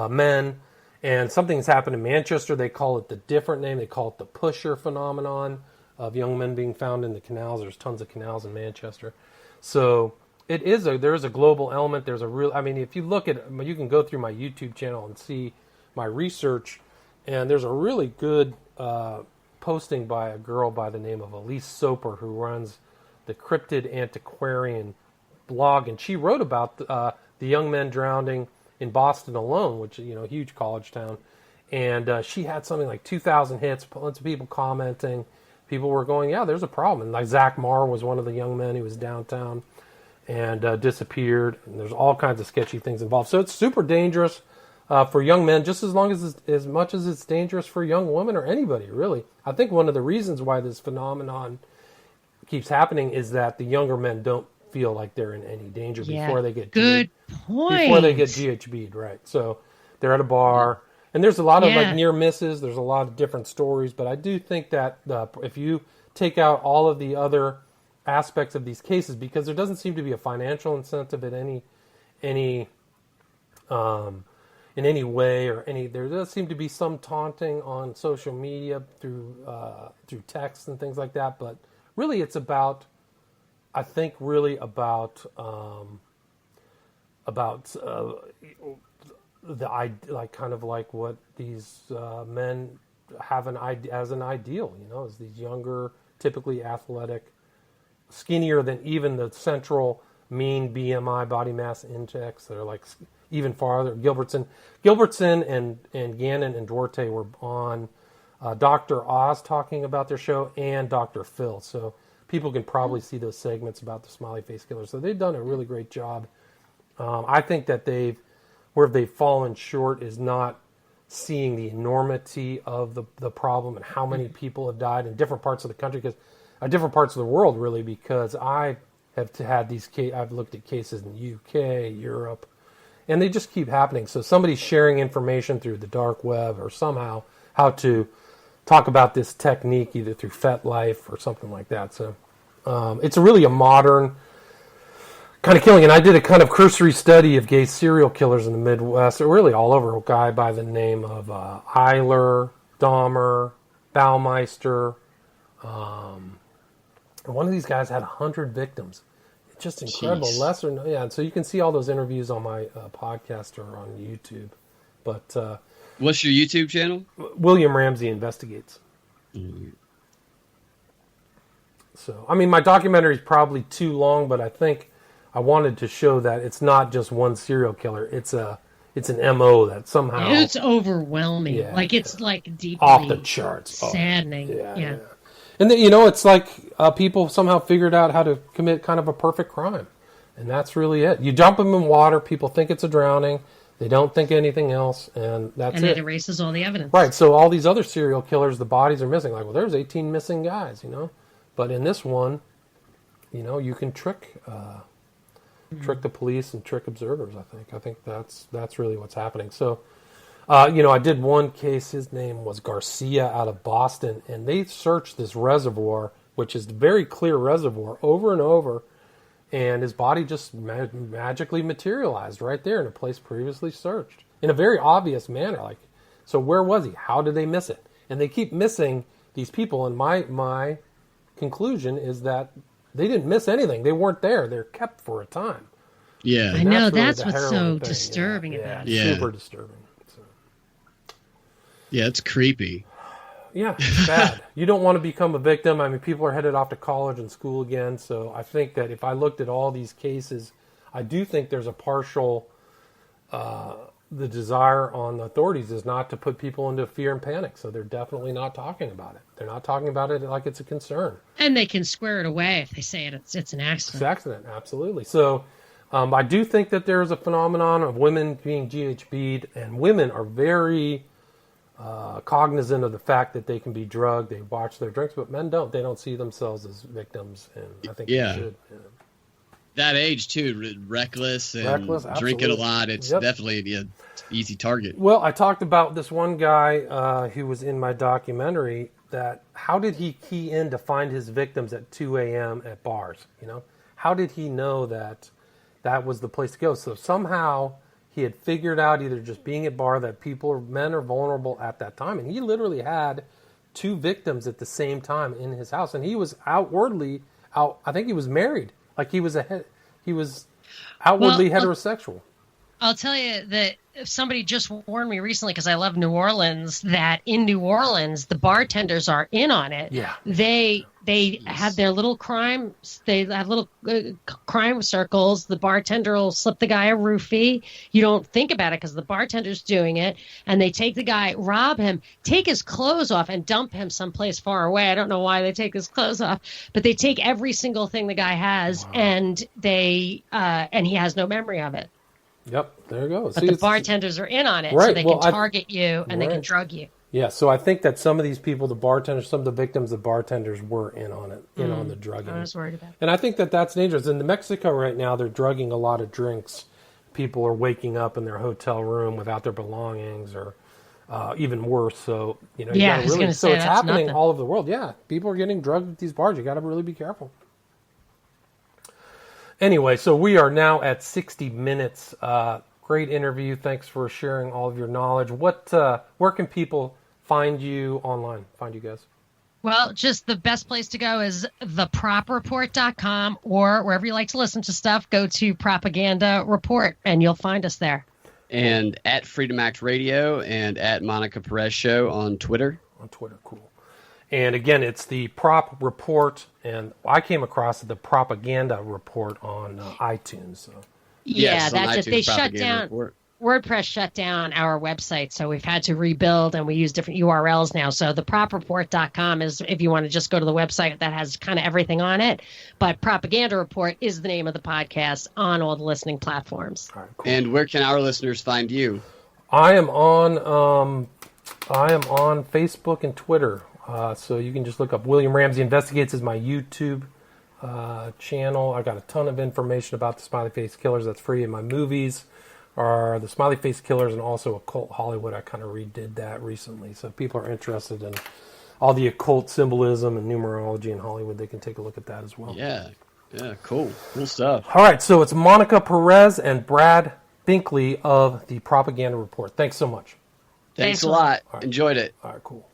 S1: men. And something's happened in Manchester. They call it the different name. They call it the pusher phenomenon of young men being found in the canals. There's tons of canals in Manchester. So there is a global element. There's if you look at, you can go through my YouTube channel and see my research, and there's a really good posting by a girl by the name of Elise Soper, who runs the Cryptid Antiquarian blog, and she wrote about the young men drowning in Boston alone, which is a huge college town, and she had something like 2,000 hits, lots of people commenting. People were going, yeah, there's a problem. And like Zach Marr was one of the young men who was downtown, and disappeared. And there's all kinds of sketchy things involved. So it's super dangerous for young men, just as much as it's dangerous for young women or anybody, really. I think one of the reasons why this phenomenon keeps happening is that the younger men don't feel like they're in any danger before they get before they get GHB'd, right? So they're at a bar, and there's a lot of like near misses. There's a lot of different stories, but I do think that if you take out all of the other aspects of these cases, because there doesn't seem to be a financial incentive at any in any way or any. There does seem to be some taunting on social media through texts and things like that, but really it's about. I think really about like kind of like what these men have as an ideal, is these younger, typically athletic, skinnier than even the central mean BMI body mass index. They're like even farther. Gilbertson and Gannon and Duarte were on Dr. Oz talking about their show and Dr. Phil. So people can probably see those segments about the smiley face killer. So they've done a really great job. I think that where they've fallen short is not seeing the enormity of the problem and how many people have died in different parts of the country, different parts of the world, really, because I have had I've looked at cases in the UK, Europe, and they just keep happening. So somebody's sharing information through the dark web or somehow how to talk about this technique either through FetLife or something like that. So it's really a modern kind of killing. And I did a kind of cursory study of gay serial killers in the Midwest, really all over. A guy by the name of Eiler, Dahmer, Baumeister. And one of these guys had 100 victims. It's just incredible.
S2: Jeez.
S1: And so you can see all those interviews on my podcast or on YouTube. But
S3: what's your YouTube channel?
S1: William Ramsey Investigates.
S3: Mm-hmm.
S1: So, I mean, my documentary is probably too long, but I think I wanted to show that it's not just one serial killer. It's an MO that somehow
S2: it's overwhelming.
S1: Yeah.
S2: Like it's like deeply
S1: off the charts,
S2: saddening. Yeah.
S1: And then, it's like people somehow figured out how to commit kind of a perfect crime, and that's really it. You dump them in water, people think it's a drowning. They don't think anything else, and that's it.
S2: And it erases all the evidence.
S1: Right, so all these other serial killers, the bodies are missing. Like, well, there's 18 missing guys, But in this one, you can trick the police and trick observers, I think that's really what's happening. So, I did one case, his name was Garcia out of Boston, and they searched this reservoir, which is a very clear reservoir, over and over, and his body just magically materialized right there in a place previously searched in a very obvious manner. Like, so where was he? How did they miss it? And they keep missing these people. And my conclusion is that they didn't miss anything. They weren't there. They're kept for a time.
S3: Yeah,
S2: I know.
S1: Really
S2: that's what's so disturbing about it.
S1: Yeah, super disturbing. So.
S3: Yeah, it's creepy.
S1: Yeah, it's bad. You don't want to become a victim. I mean, people are headed off to college and school again. So I think that if I looked at all these cases, I do think there's a partial, the desire on the authorities is not to put people into fear and panic. So they're definitely not talking about it. They're not talking about it like it's a concern.
S2: And they can square it away if they say it's an accident.
S1: It's an accident, absolutely. So I do think that there's a phenomenon of women being GHB'd, and women are very cognizant of the fact that they can be drugged. They watch their drinks, but men don't. They don't see themselves as victims, and I think they should. Yeah.
S3: That age too, reckless and drinking a lot. It's definitely an easy target.
S1: Well, I talked about this one guy who was in my documentary. That how did he key in to find his victims at 2 a.m. at bars? How did he know that was the place to go? So somehow he had figured out, either just being at bar, that men are vulnerable at that time. And he literally had 2 victims at the same time in his house. And he was I think he was married. Like he was outwardly heterosexual.
S2: I'll tell you that somebody just warned me recently, because I love New Orleans, that in New Orleans, the bartenders are in on it.
S1: Yeah.
S2: They they have their little crimes. They have little crime circles. The bartender will slip the guy a roofie. You don't think about it because the bartender's doing it. And they take the guy, rob him, take his clothes off, and dump him someplace far away. I don't know why they take his clothes off, but they take every single thing the guy has, and he has no memory of it.
S1: Yep, there you go.
S2: But the bartenders are in on it,
S1: right,
S2: so they can target you and they can drug you.
S1: Yeah, so I think that some of these people, the bartenders, some of the victims, the bartenders were in on it, on the drugging.
S2: I was worried about it.
S1: And I think that that's dangerous. In Mexico right now, they're drugging a lot of drinks. People are waking up in their hotel room without their belongings, or even worse. So, you know,
S2: I was going to say,
S1: it's happening all over the world. Yeah, people are getting drugged at these bars. You got to really be careful. Anyway, so we are now at 60 minutes. Great interview. Thanks for sharing all of your knowledge. Where can people find you online? Find you guys?
S2: Well, just the best place to go is thepropreport.com, or wherever you like to listen to stuff, go to Propaganda Report and you'll find us there.
S3: And at Freedom Act Radio and at Monica Perez Show on Twitter.
S1: On Twitter, cool. And again, it's the Prop Report, and I came across the Propaganda Report on iTunes. So.
S2: Yeah, that's it. They shut down. Report. WordPress shut down our website, so we've had to rebuild, and we use different URLs now. So the propreport.com is if you want to just go to the website that has kind of everything on it. But Propaganda Report is the name of the podcast on all the listening platforms.
S1: All right, cool.
S3: And where can our listeners find you?
S1: I am on Facebook and Twitter. So you can just look up William Ramsey Investigates is my YouTube channel. I got a ton of information about the Smiley Face Killers that's free, in my movies are the Smiley Face Killers and also Occult Hollywood. I kind of redid that recently. So if people are interested in all the occult symbolism and numerology in Hollywood, they can take a look at that as well.
S3: Yeah, cool stuff.
S1: All right, so it's Monica Perez and Brad Binkley of the Propaganda Report. Thanks so much.
S3: Thanks a lot.
S1: Right.
S3: Enjoyed it.
S1: All right, cool.